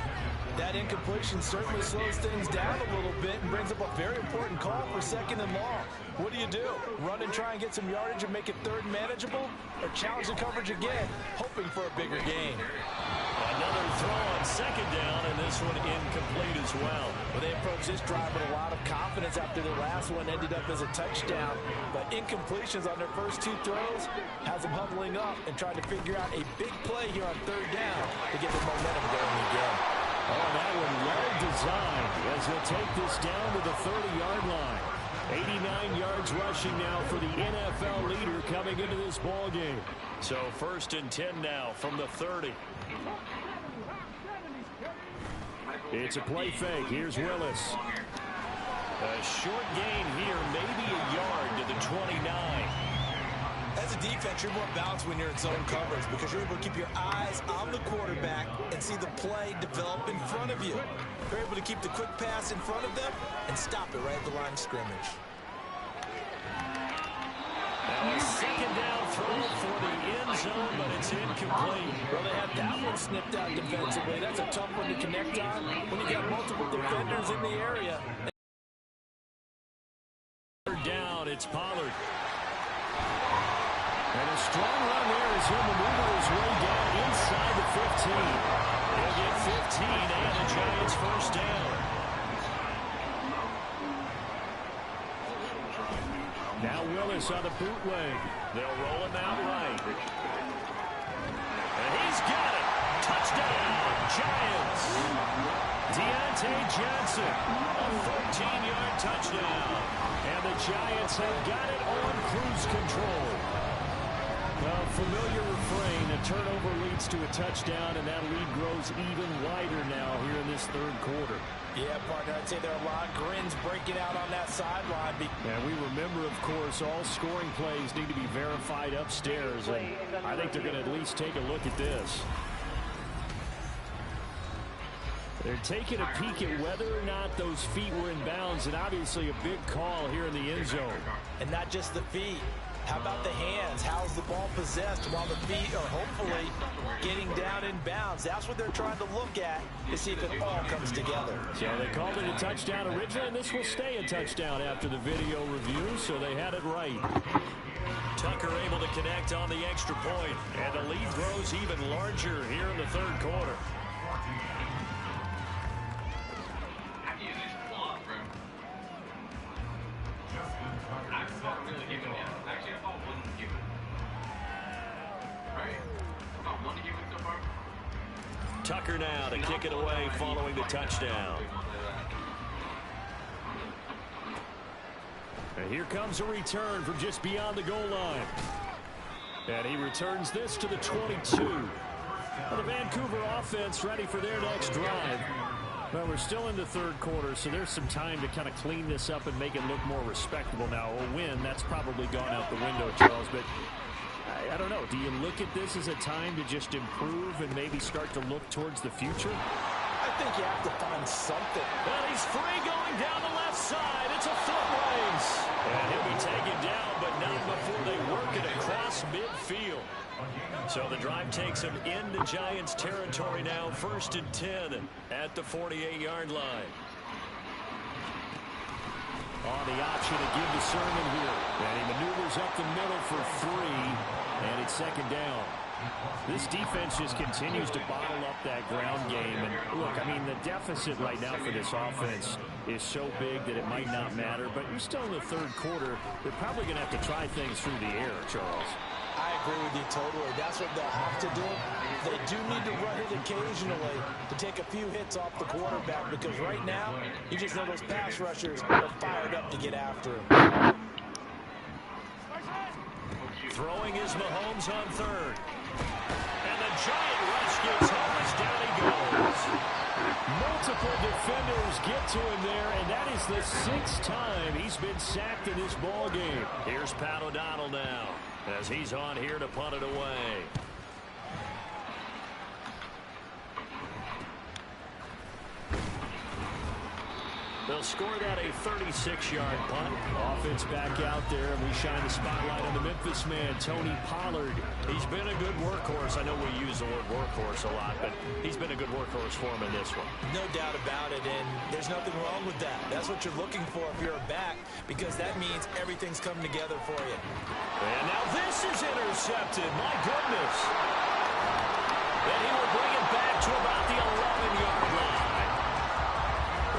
That incompletion certainly slows things down a little bit and brings up a very important call for second and long. What do? Run and try and get some yardage and make it third and manageable? Or challenge the coverage again, hoping for a bigger gain? Another throw on second down, and this one incomplete as well. Well, they approached this drive with a lot of confidence after their last one ended up as a touchdown. But incompletions on their first 2 throws has them huddling up and trying to figure out a big play here on third down to get the momentum going again. Oh, that one well designed as he'll take this down to the 30-yard line. 89 yards rushing now for the NFL leader coming into this ball game. So first and 10 now from the 30. It's a play fake. Here's Willis. A short gain here, maybe a yard to the 29. As a defense, you're more balanced when you're in zone coverage because you're able to keep your eyes on the quarterback and see the play develop in front of you. You're able to keep the quick pass in front of them and stop it right at the line of scrimmage. Now a second down throw for the end zone, but it's incomplete. Well, they have that one snipped out defensively. That's a tough one to connect on when you got multiple defenders in the area. Down, it's Pollard. And a strong run there as he'll maneuver his way down inside the 15. He'll get 15 and the Giants first down. Now Willis on the bootleg. They'll roll him out right. And he's got it. Touchdown, Giants. Deontay Johnson, a 14-yard touchdown. And the Giants have got it on cruise control. A familiar refrain, a turnover leads to a touchdown, and that lead grows even wider now here in this third quarter. Yeah, partner, I'd say there are a lot of grins breaking out on that sideline. And we remember, of course, all scoring plays need to be verified upstairs, and I think they're going to at least take a look at this. They're taking a peek at whether or not those feet were in bounds, and obviously a big call here in the end zone. And not just the feet. How about the hands? How's the ball possessed while the feet are hopefully getting down in bounds? That's what they're trying to look at to see if it all comes together. So they called it a touchdown originally, and this will stay a touchdown after the video review, so they had it right. Tucker able to connect on the extra point, and the lead grows even larger here in the third quarter. Tucker now to kick it away following the touchdown. And here comes a return from just beyond the goal line. And he returns this to the 22. Well, the Vancouver offense ready for their next drive. Well, we're still in the third quarter, so there's some time to kind of clean this up and make it look more respectable. Now, a win, that's probably gone out the window, Charles, but I don't know. Do you look at this as a time to just improve and maybe start to look towards the future? I think you have to find something. Well, he's free going down the left side. It's a foot race. And he'll be taken down, but not before they work it across midfield. So the drive takes him into Giants territory now, 1st and 10 at the 48-yard line. On the option to give to Sermon here. And he maneuvers up the middle for 3, and it's 2nd down. This defense just continues to bottle up that ground game. And look, I mean, the deficit right now for this offense is so big that it might not matter. But you're still in the third quarter. They're probably going to have to try things through the air, Charles. I agree with you totally. That's what they'll have to do. They do need to run it occasionally to take a few hits off the quarterback, because right now, you just know those pass rushers are fired up to get after him. Throwing is Mahomes on 3rd. And the Giant rush gets home as down he goes. Multiple defenders get to him there, and that is the 6th time he's been sacked in this ball game. Here's Pat O'Donnell now, as he's on here to punt it away. They'll score that a 36-yard punt. Offense back out there, and we shine the spotlight on the Memphis man, Tony Pollard. He's been a good workhorse. I know we use the word workhorse a lot, but he's been a good workhorse for him in this one. No doubt about it, and there's nothing wrong with that. That's what you're looking for if you're a back, because that means everything's coming together for you. And now this is intercepted. My goodness. And he will bring it back to about the 11-yard line.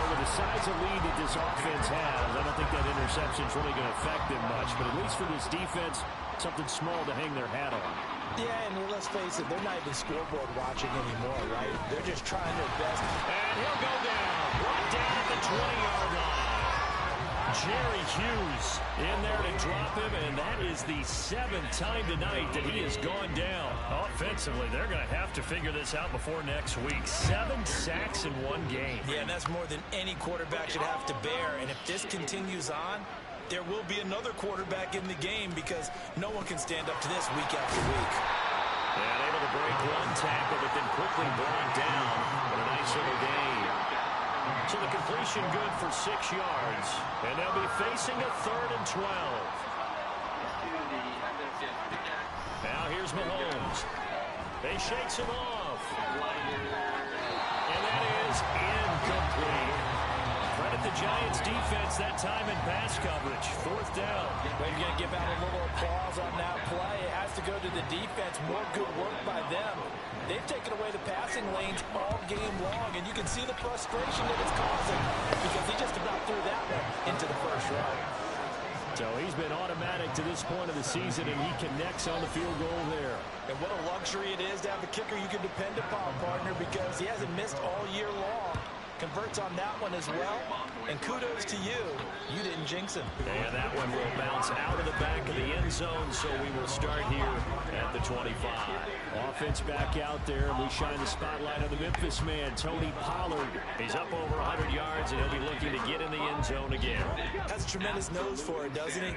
With the size of lead that this offense has, I don't think that interception is really going to affect them much, but at least for this defense, something small to hang their hat on. Yeah, and let's face it, they're not even scoreboard watching anymore, right? They're just trying their best. And he'll go down, brought down at the 20-yard line. Jerry Hughes in there to drop him, and that is the 7th time tonight that he has gone down. Offensively, they're going to have to figure this out before next week. 7 sacks in one game. Yeah, and that's more than any quarterback should have to bear. And if this continues on, there will be another quarterback in the game, because no one can stand up to this week after week. And able to break one tackle, but then quickly brought down in a nice little game. So the completion good for 6 yards. And they'll be facing a 3rd and 12. Now here's Mahomes. They shakes him off. And that is incomplete. Credit the Giants defense that time in pass coverage. 4th down. We're going to give out a little applause on that play. It has to go to the defense. More good work by them. They've taken away the passing lanes all game long, and you can see the frustration that it's causing, because he just about threw that one into the first row. So he's been automatic to this point of the season, and he connects on the field goal there. And what a luxury it is to have a kicker you can depend upon, partner, because he hasn't missed all year long. Converts on that one as well, and kudos to you. You didn't jinx him. And that one will bounce out of the back of the end zone, so we will start here at the 25. Offense back out there, and we shine the spotlight on the Memphis man, Tony Pollard. He's up over 100 yards, and he'll be looking to get in the end zone again. Has a tremendous nose for it, doesn't he?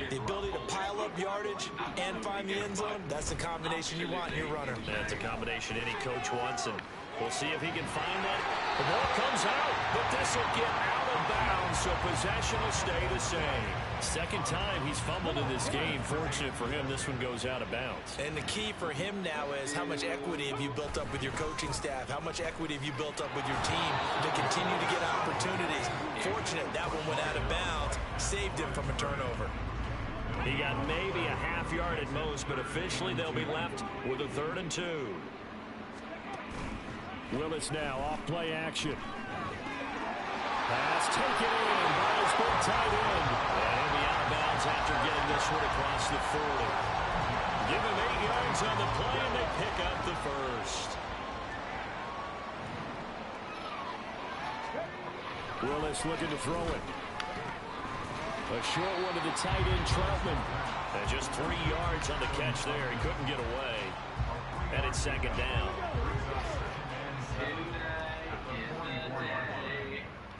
The ability to pile up yardage and find the end zone, that's the combination you want in your runner. That's a combination any coach wants, and we'll see if he can find that. The ball comes out, but this will get out of bounds, so possession will stay the same. 2nd time he's fumbled in this game. Fortunate for him, this one goes out of bounds. And the key for him now is how much equity have you built up with your coaching staff? How much equity have you built up with your team to continue to get opportunities? Fortunate that one went out of bounds, saved him from a turnover. He got maybe a half yard at most, but officially they'll be left with a 3rd and 2. Willis now off play action. Pass taken in by his big tight end. And he'll be out of bounds after getting this one across the 40. Give him 8 yards on the play, and they pick up the 1st. Willis looking to throw it. A short one to the tight end, Troutman. And just 3 yards on the catch there. He couldn't get away. And it's 2nd down.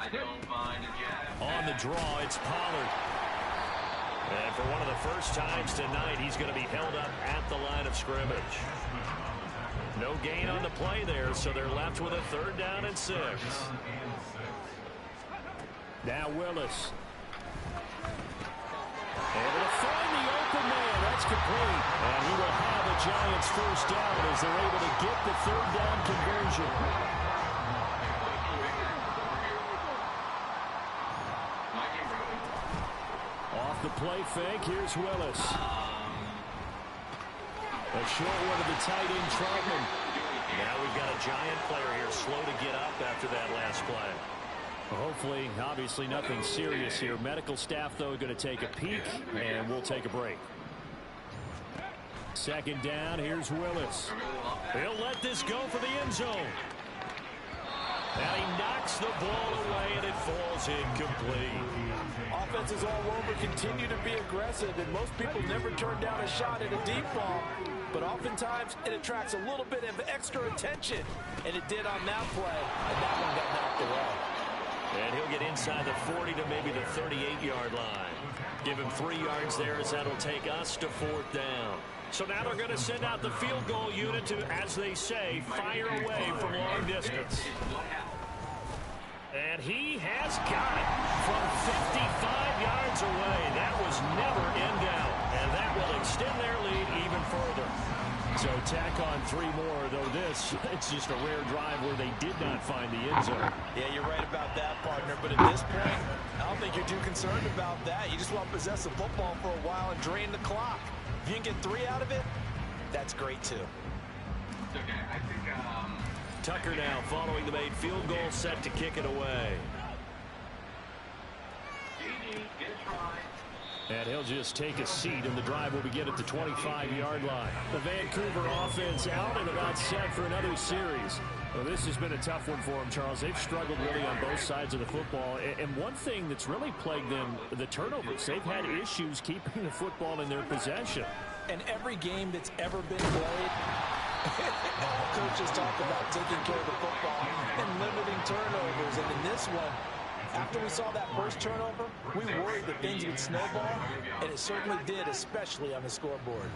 I don't find a jab. On the draw, it's Pollard. And for one of the first times tonight, he's going to be held up at the line of scrimmage. No gain on the play there, so they're left with a 3rd down and 6. Now Willis. Able to find the open man. That's complete. And he will have a Giants 1st down as they're able to get the 3rd down conversion. Off the play fake, here's Willis. A short one to the tight end, Troutman. Now we've got a Giant player here slow to get up after that last play. Hopefully, obviously nothing serious here. Medical staff, though, going to take a peek, and we'll take a break. 2nd down, here's Willis. He'll let this go for the end zone. And he knocks the ball away, and it falls incomplete. Offenses all over continue to be aggressive, and most people never turn down a shot at a deep ball. But oftentimes, it attracts a little bit of extra attention, and it did on that play, and that one got knocked away. And he'll get inside the 40 to maybe the 38-yard line. Give him 3 yards there as that'll take us to 4th down. So now they're going to send out the field goal unit to, as they say, fire away from long distance. And he has got it from 55 yards away. That was never in doubt. And that will extend their lead even further. So tack on 3 more, though this, it's just a rare drive where they did not find the end zone. Yeah, you're right about that, partner. But at this point, I don't think you're too concerned about that. You just want to possess the football for a while and drain the clock. If you can get 3 out of it, that's great, too. Okay, I think, Tucker now following the made field goal, set to kick it away. TG, get a try. And he'll just take a seat, and the drive will begin at the 25-yard line. The Vancouver offense out and about set for another series. Well, this has been a tough one for them, Charles. They've struggled really on both sides of the football. And one thing that's really plagued them, the turnovers. They've had issues keeping the football in their possession. And every game that's ever been played, all coaches talk about taking care of the football and limiting turnovers. And in this one, after we saw that first turnover, we worried that things would snowball, and it certainly did, especially on the scoreboard.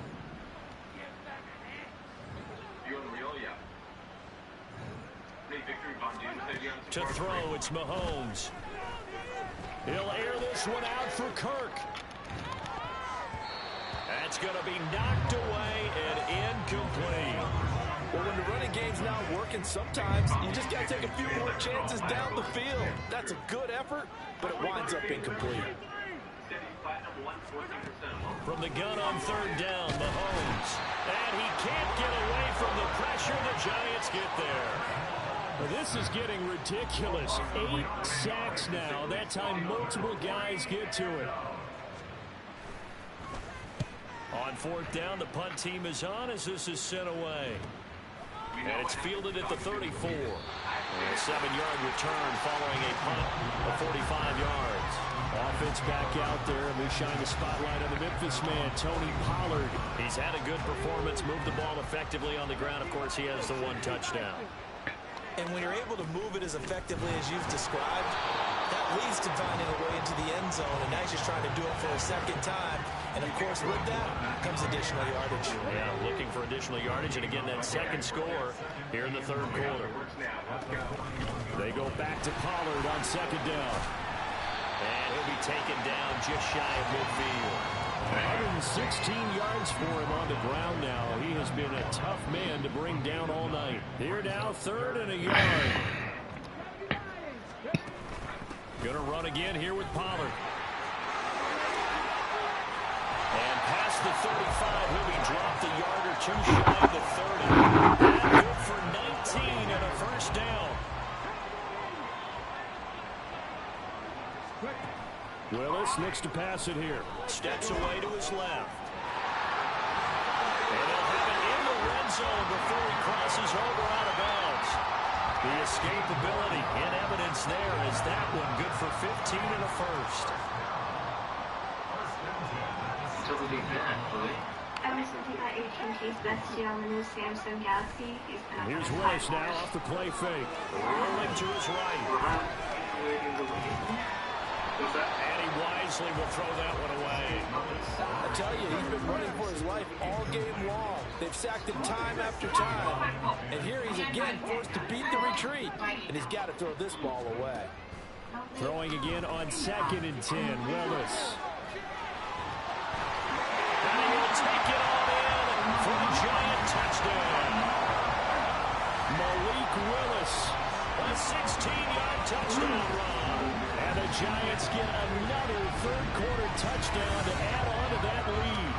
To throw, it's Mahomes. He'll air this one out for Kirk. That's going to be knocked away and incomplete. Well, when the running game's not working, sometimes you just got to take a few more chances down the field. That's a good effort, but it winds up incomplete. From the gun on 3rd down, Mahomes. And he can't get away from the pressure. The Giants get there. Well, this is getting ridiculous. 8 sacks now. That time, multiple guys get to it. On 4th down, the punt team is on as this is sent away. And it's fielded at the 34. A 7-yard return following a punt of 45 yards. Offense back out there, and we shine the spotlight on the Memphis man, Tony Pollard. He's had a good performance, moved the ball effectively on the ground. Of course, he has the 1 touchdown. And when you're able to move it as effectively as you've described, that leads to finding a way into the end zone, and now he's just trying to do it for a 2nd time. And, of course, with that comes additional yardage. Yeah, looking for additional yardage, and again, that 2nd score here in the 3rd quarter. They go back to Pollard on 2nd down. And he'll be taken down just shy of midfield. 116 yards for him on the ground now. He has been a tough man to bring down all night. Here now, 3rd and a yard. Gonna run again here with Pollard. And past the 35, he'll be dropped a yard or 2 shy of the 30. And good for 19 and a 1st down. Willis looks to pass it here. Steps away to his left. And he'll have it in the red zone before he crosses over out of bounds. The escapability in evidence there is that one good for 15 and a 1st. recently got AT&T's best deal on the new Samsung Galaxy. Here's Willis now off the play fake. Rolling to his right. And he wisely will throw that one away. I tell you, he's been running for his life all game long. They've sacked him time after time. And here he's again forced to beat the retreat. And he's got to throw this ball away. Throwing again on 2nd and 10, Willis. And he will take it all in for a giant touchdown. Malik Willis, a 16-yard touchdown run. And the Giants get another third-quarter touchdown to add on to that lead.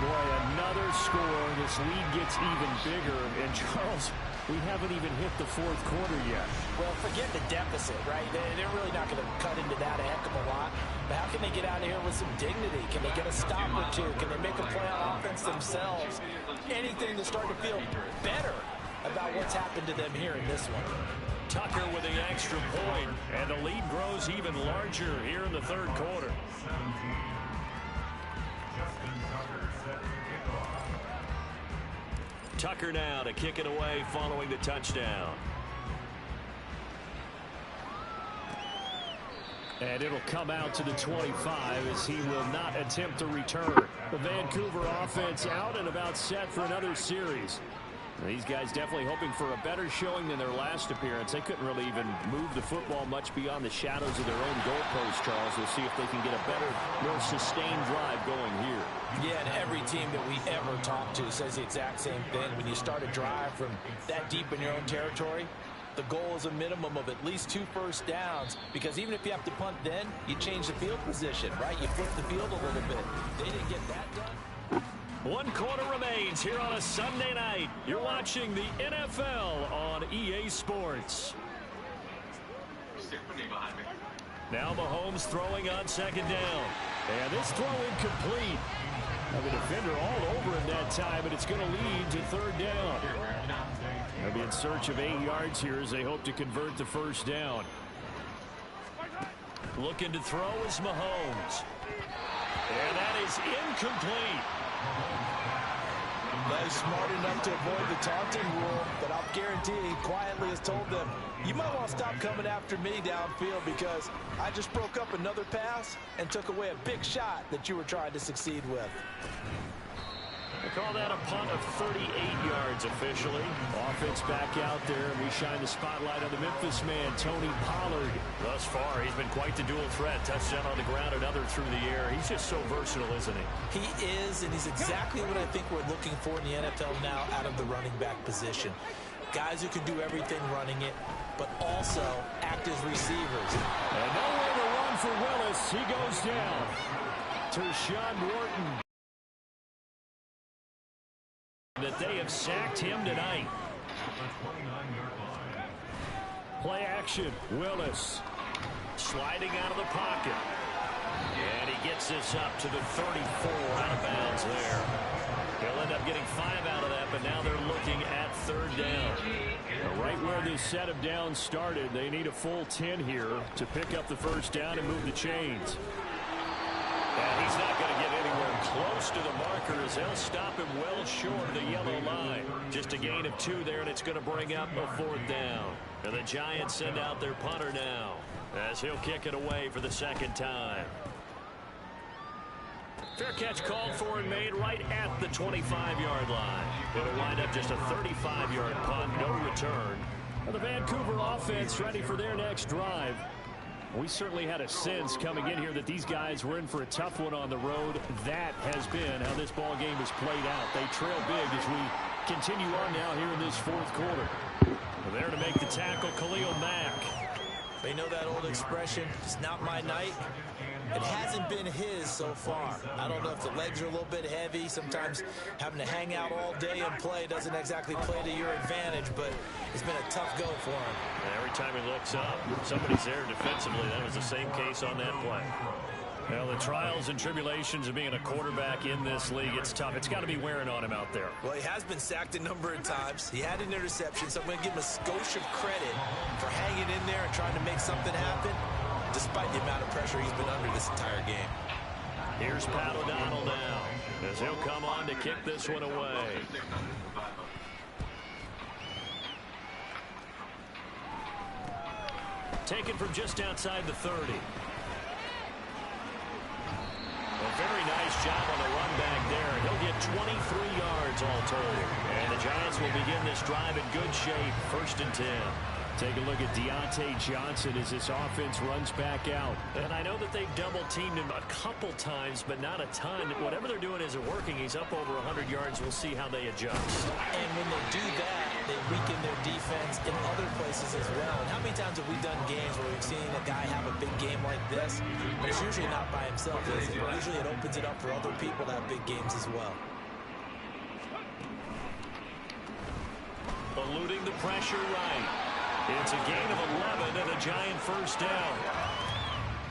Boy, another score. This lead gets even bigger. And Charles, we haven't even hit the fourth quarter yet. Well, forget the deficit, right? They're really not going to cut into that a heck of a lot. But how can they get out of here with some dignity? Can they get a stop or two? Can they make a play on offense themselves? Anything to start to feel better about what's happened to them here in this one. Tucker with the extra point, and the lead grows even larger here in the third quarter. Tucker now to kick it away following the touchdown. And it'll come out to the 25 as he will not attempt to return. The Vancouver offense out and about set for another series. These guys definitely hoping for a better showing than their last appearance. They couldn't really even move the football much beyond the shadows of their own goalpost, Charles. We'll see if they can get a better, more sustained drive going here. Yeah, and every team that we ever talk to says the exact same thing. When you start a drive from that deep in your own territory, the goal is a minimum of at least 2 first downs, because even if you have to punt then, you change the field position, right? You flip the field a little bit. They didn't get that done. 1 quarter remains here on a Sunday night. You're watching the NFL on EA Sports. Now Mahomes throwing on 2nd down. And this throw incomplete. Now the defender all over him that time, and it's going to lead to 3rd down. They'll be in search of 8 yards here as they hope to convert the first down. Looking to throw is Mahomes. And that is incomplete. They're smart enough to avoid the taunting rule, but I'll guarantee he quietly has told them, you might want to stop coming after me downfield because I just broke up another pass and took away a big shot that you were trying to succeed with. They call that a punt of 38 yards officially. Offense back out there, and we shine the spotlight on the Memphis man, Tony Pollard. Thus far, he's been quite the dual threat. Touchdown on the ground, another through the air. He's just so versatile, isn't he? He is, and he's exactly what I think we're looking for in the NFL now out of the running back position. Guys who can do everything running it, but also act as receivers. And nowhere to run for Willis. He goes down. Tershawn Wharton. That they have sacked him tonight. Play action. Willis sliding out of the pocket. And he gets this up to the 34, out of bounds there. He'll end up getting 5 out of that, but now they're looking at 3rd down. Now, right where this set of downs started, they need a full 10 here to pick up the first down and move the chains. And he's not going to get anywhere close to the marker as they'll stop him well short of the yellow line. Just a gain of 2 there, and it's going to bring up a 4th down. And the Giants send out their punter now as he'll kick it away for the 2nd time. Fair catch called for and made right at the 25-yard line. It'll wind up just a 35-yard punt, no return. And the Vancouver offense ready for their next drive. We certainly had a sense coming in here that these guys were in for a tough one on the road. That has been how this ball game has played out. They trail big as we continue on now here in this 4th quarter. There to make the tackle, Khalil Mack. They know that old expression, it's not my night. It hasn't been his so far. I don't know if the legs are a little bit heavy. Sometimes having to hang out all day and play doesn't exactly play to your advantage, but it's been a tough go for him. And every time he looks up, somebody's there defensively. That was the same case on that play. Well, the trials and tribulations of being a quarterback in this league, it's tough. It's got to be wearing on him out there. Well, he has been sacked a number of times. He had an interception, so I'm going to give him a skosh of credit for hanging in there and trying to make something happen, despite the amount of pressure he's been under this entire game. Here's Pat O'Donnell now as he'll come on to kick this one away. Taken from just outside the 30. A very nice job on the run back there. He'll get 23 yards all told. And the Giants will begin this drive in good shape. 1st and 10. Take a look at Deontay Johnson as this offense runs back out. And I know that they've double-teamed him a couple times, but not a ton. Whatever they're doing isn't working. He's up over 100 yards. We'll see how they adjust. And when they do that, they weaken their defense in other places as well. And how many times have we done games where we've seen a guy have a big game like this? But it's usually not by himself, is it? Usually it opens it up for other people to have big games as well. Eluding the pressure right. It's a gain of 11 and a Giant 1st down.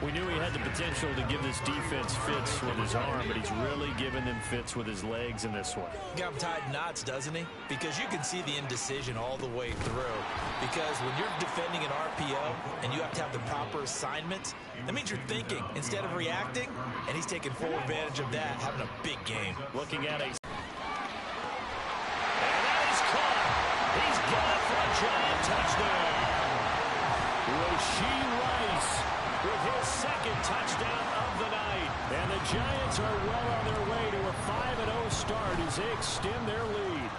We knew he had the potential to give this defense fits with his arm, but he's really giving them fits with his legs in this one. Got him tied knots, doesn't he? Because you can see the indecision all the way through. Because when you're defending an RPO and you have to have the proper assignments, that means you're thinking instead of reacting, and he's taking full advantage of that, having a big game. Looking at a... And that is caught. He's got it for a Giant touchdown. Rashee Rice with his 2nd touchdown of the night. And the Giants are well on their way to a 5-0 start as they extend their lead.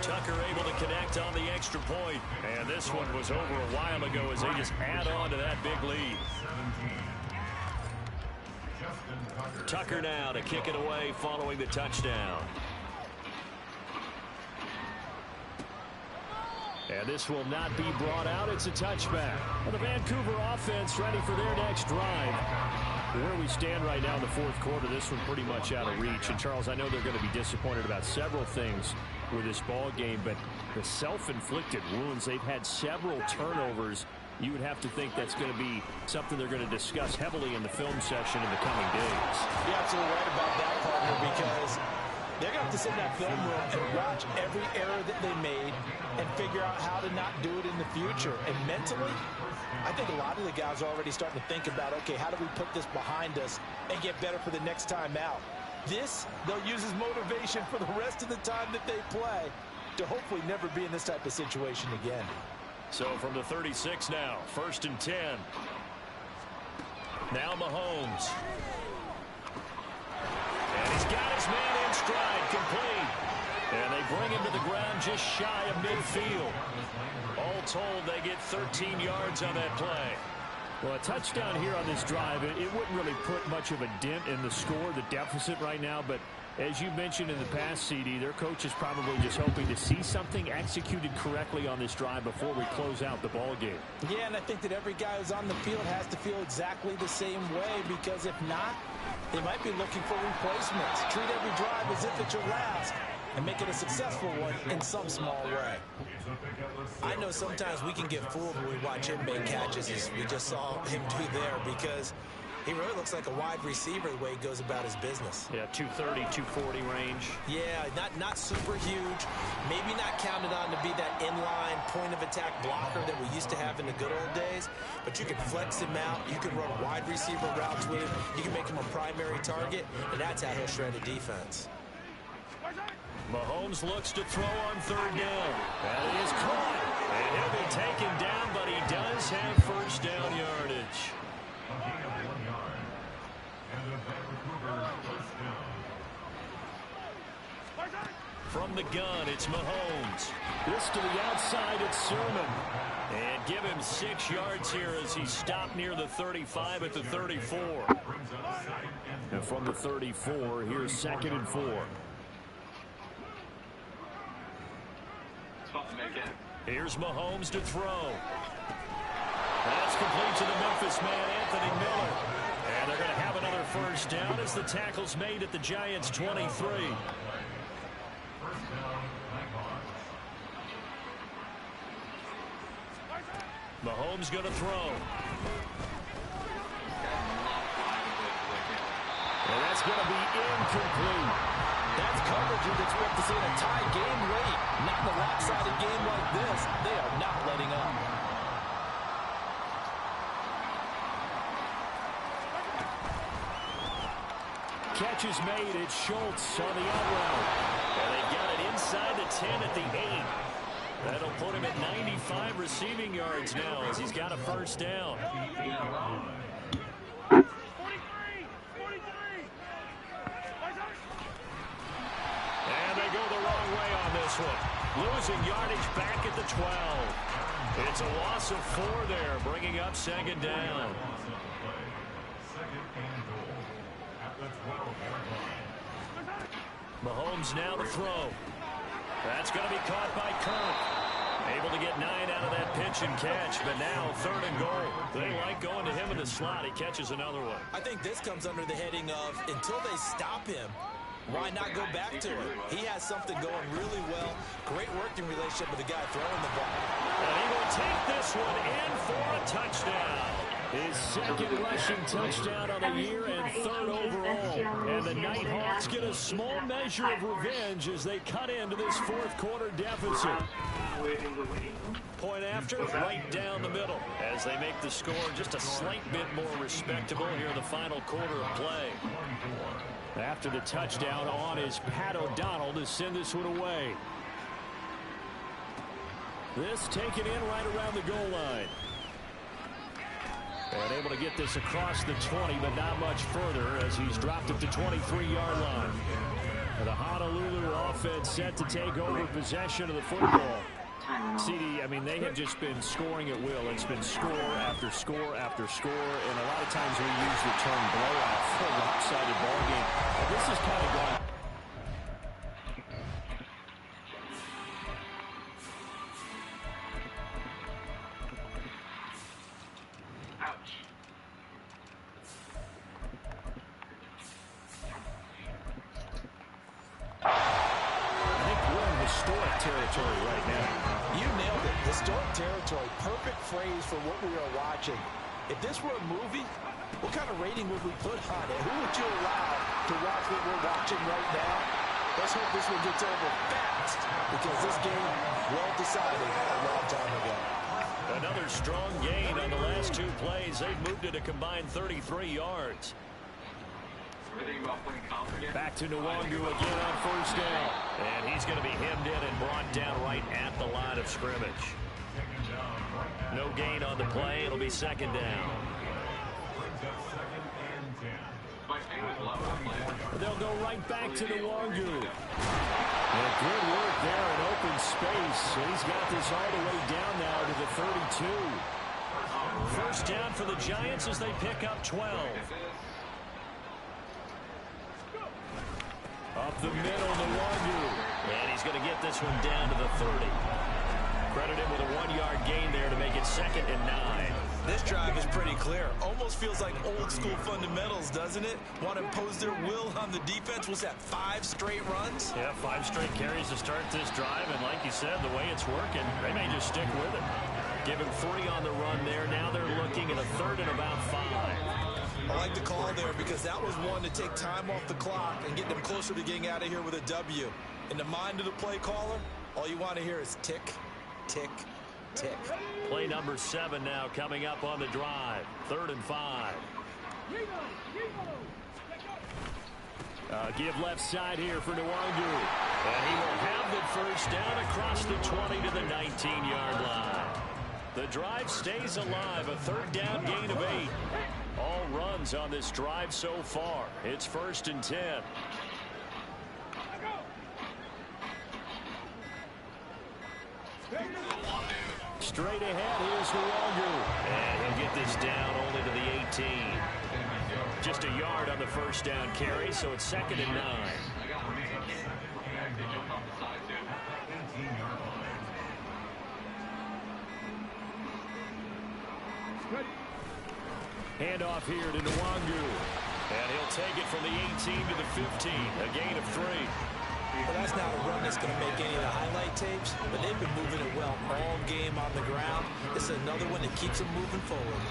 Tucker able to connect on the extra point. And this one was over a while ago as they just add on to that big lead. Tucker now to kick it away following the touchdown. And this will not be brought out. It's a touchback. Well, the Vancouver offense ready for their next drive. Where we stand right now in the 4th quarter, this one pretty much out of reach. And, Charles, I know they're going to be disappointed about several things with this ball game, but the self-inflicted wounds, they've had several turnovers. You would have to think that's going to be something they're going to discuss heavily in the film session in the coming days. You're absolutely right about that, partner, because they're going to have to sit in that film room and watch every error that they made and figure out how to not do it in the future. And mentally, I think a lot of the guys are already starting to think about, okay, how do we put this behind us and get better for the next time out? This, they'll use as motivation for the rest of the time that they play to hopefully never be in this type of situation again. So from the 36 now, 1st and 10. Now Mahomes. And he's got his man in stride, complete. And they bring him to the ground just shy of midfield. All told, they get 13 yards on that play. Well, a touchdown here on this drive, it wouldn't really put much of a dent in the score, the deficit right now, but as you mentioned in the past, CD, their coach is probably just hoping to see something executed correctly on this drive before we close out the ball game. Yeah, and I think that every guy who's on the field has to feel exactly the same way, because if not, they might be looking for replacements. Treat every drive as if it's your last and make it a successful one in some small way. I know sometimes we can get fooled when we watch him make catches, as we just saw him do there, because he really looks like a wide receiver the way he goes about his business. Yeah, 230, 240 range. Yeah, not super huge. Maybe not counted on to be that inline point-of-attack blocker that we used to have in the good old days. But you can flex him out. You can run wide receiver routes with him. You can make him a primary target, and that's how he'll shred a defense. Mahomes looks to throw on 3rd down. That is caught. And he'll be taken down, but he does have 1st down yardage. From the gun, it's Mahomes. This to the outside, it's Sermon. And give him 6 yards here as he stopped near the 35 at the 34. And from the 34, here's 2nd and 4. Here's Mahomes to throw. That's complete to the Memphis man, Anthony Miller. And they're going to have another 1st down as the tackle's made at the Giants' 23. Mahomes going to throw. And that's going to be incomplete. That's coverage you'd expect to see in a tie game late. Not in a lopsided game like this. They are not letting up. Catch is made. It's Schultz on the out route. And they've got it inside the 10 at the 8. That'll put him at 95 receiving yards now as he's got a first down. And they go the wrong way on this one. Losing yardage back at the 12. It's a loss of 4 there, bringing up second down. Mahomes now to throw. That's going to be caught by Kirk. Able to get 9 out of that pitch and catch, but now 3rd and goal. They like going to him in the slot. He catches another one. I think this comes under the heading of until they stop him, why not go back to it? He has something going really well. Great working relationship with the guy throwing the ball. And he will take this one in for a touchdown. His second rushing touchdown on the year and 3rd overall. And the Nighthawks get a small measure of revenge as they cut into this 4th quarter deficit. Point after, right down the middle as they make the score just a slight bit more respectable here in the final quarter of play. After the touchdown on is Pat O'Donnell to send this one away. This taken in right around the goal line. And able to get this across the 20, but not much further as he's dropped it to 23-yard line. And the Honolulu offense set to take over possession of the football. CD, I mean, they have just been scoring at will. It's been score after score after score, and a lot of times we use the term blowout for a lopsided ball game. But this is kind of gone. Territory right now. You nailed it. Historic territory. Perfect phrase for what we are watching. If this were a movie, what kind of rating would we put on it? Who would you allow to watch what we're watching right now? Let's hope this one gets over fast because this game well decided a long time ago. Another strong gain on the last 2 plays. They've moved it a combined 33 yards. Back to Nwangu again on first down. And he's going to be hemmed in and brought down right at the line of scrimmage. No gain on the play. It'll be second down. They'll go right back to Nwangu. And good work there in open space. He's got this all the way down now to the 32. First down for the Giants as they pick up 12. Up the middle, Nwangu. And he's going to get this one down to the 30. Credit him with a 1-yard gain there to make it 2nd and 9. This drive is pretty clear. Almost feels like old school fundamentals, doesn't it? Want to impose their will on the defense. Was that 5 straight runs? Yeah, 5 straight carries to start this drive. And like you said, the way it's working, they may just stick with it. Give him 3 on the run there. Now they're looking at a 3rd and about 5. I like the call there because that was one to take time off the clock and get them closer to getting out of here with a W. In the mind of the play caller, all you want to hear is tick, tick, tick. Play number 7 now coming up on the drive. 3rd and 5. Give left side here for Nwangu. And he will have the first down across the 20 to the 19-yard line. The drive stays alive. A 3rd down gain of 8. All runs on this drive so far. It's 1st and 10. Straight ahead, here's Nwangu. And he'll get this down only to the 18. Just a yard on the first down carry, so it's 2nd and 9. Handoff here to Nwangu. And he'll take it from the 18 to the 15. A gain of 3. Well, that's not a run that's going to make any of the highlight tapes, but they've been moving it well all game on the ground. This is another one that keeps them moving forward.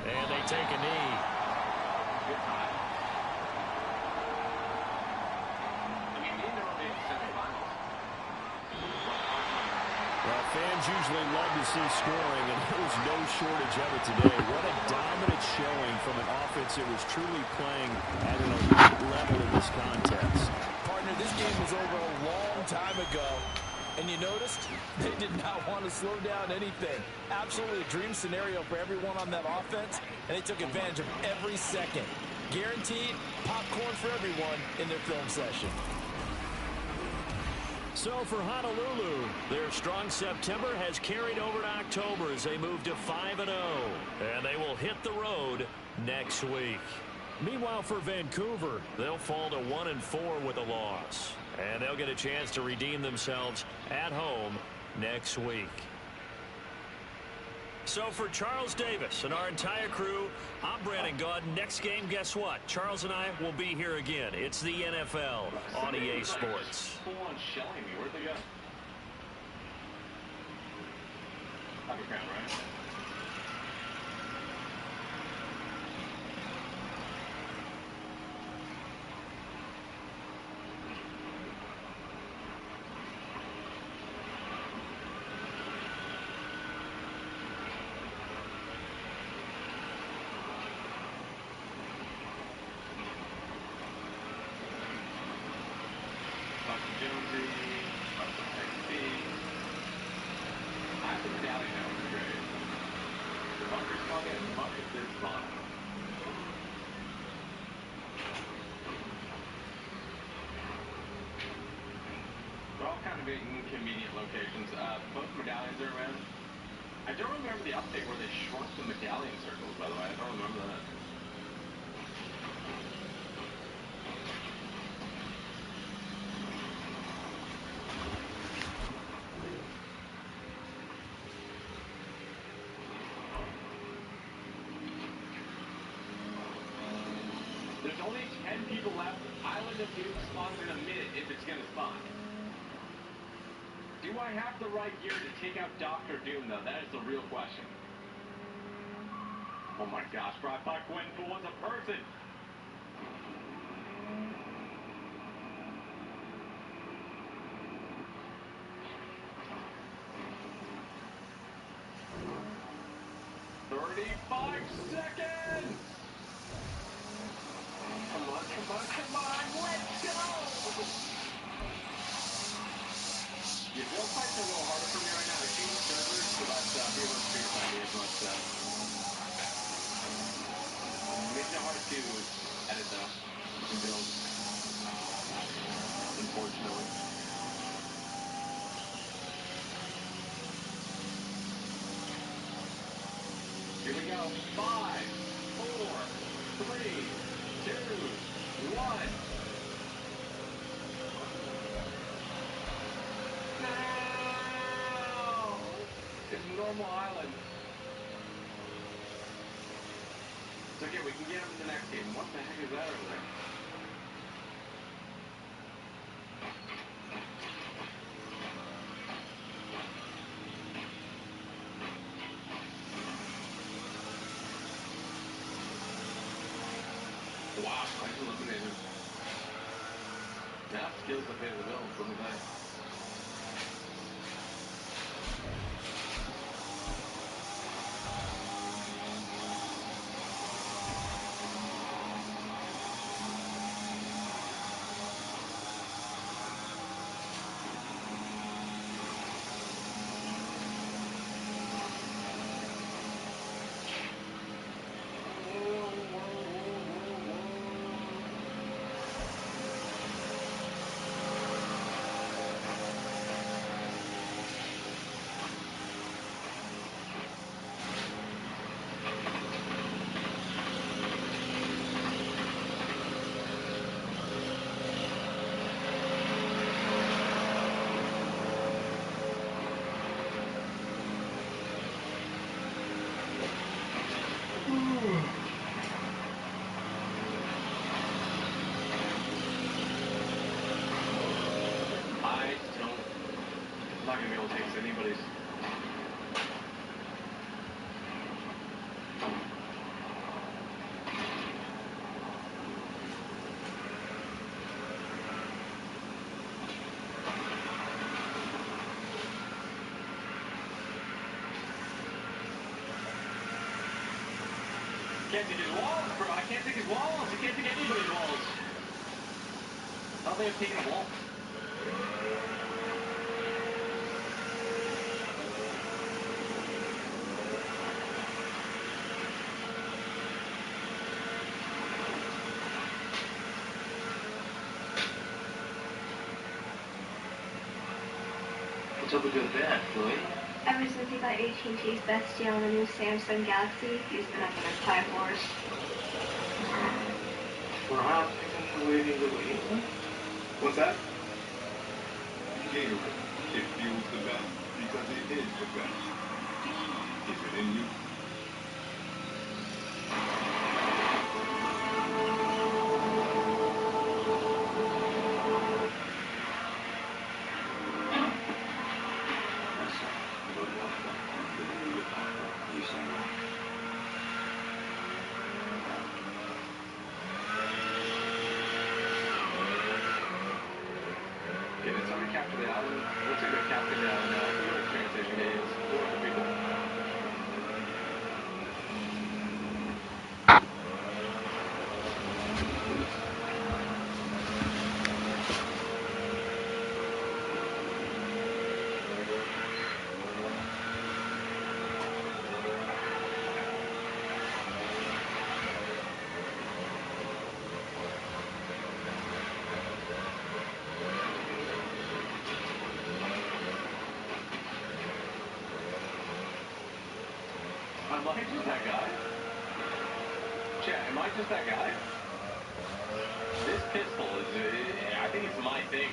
And they take a knee. Fans Fans usually love to see scoring, and there was no shortage of it today. What a dominant showing from an offense that was truly playing at an elite level in this contest. Partner, this game was over a long time ago. And you noticed they did not want to slow down anything. Absolutely a dream scenario for everyone on that offense, and they took advantage of every second. Guaranteed popcorn for everyone in their film session. So for Honolulu, their strong September has carried over to October as they move to 5-0. And they will hit the road next week. Meanwhile, for Vancouver, they'll fall to 1-4 with a loss. And they'll get a chance to redeem themselves at home next week. So for Charles Davis and our entire crew, I'm Brandon Gaudin. Next game, guess what? Charles and I will be here again. It's the NFL on EA Sports. Full on shelling me. Where'd they go? Have a crown, right? Jonesy, I have the medallion that was great. The bunker spot and the bunker did spot. They're all kind of inconvenient locations. Both medallions are around. I don't remember the update where they shrunk the medallion circles, by the way. I don't remember that. There's only 10 people left. Island of Doom spawns in a minute if it's going to spawn. Do I have the right gear to take out Dr. Doom, though? That is the real question. Oh my gosh, bro, I thought Gwenpool was a person. Seconds! Come on, come on, come on, let's go! Your build fights are a little harder for me right now. I changed servers, so that's be able to stream fight me as much makes it hard to edit though. To build. Unfortunately. Here we go. 5, 4, 3, 2, 1. No! It's normal island. It's okay, we can get him in the next game. What the heck is that over there? Wow, I eliminated. Now skills to pay the bills, let me tell you. I'm not going to be able to take anybody's. Can't take his walls, bro. I can't take his walls. You can't take anybody's walls. I don't think I've taken a wall. What's up with your dad, Chloe? Ever since he got AT&T's best deal on the new Samsung Galaxy, he's been up on his high horse. Perhaps waiting the way. What's that? Gatorade. It fuels the best because it is the best. Is it in you? Yeah, did somebody capture the island? Looks like they captured the island now. Look at the train station is. Look at the people. Am I just that guy? Chat, am I just that guy? This pistol is, I think it's my thing.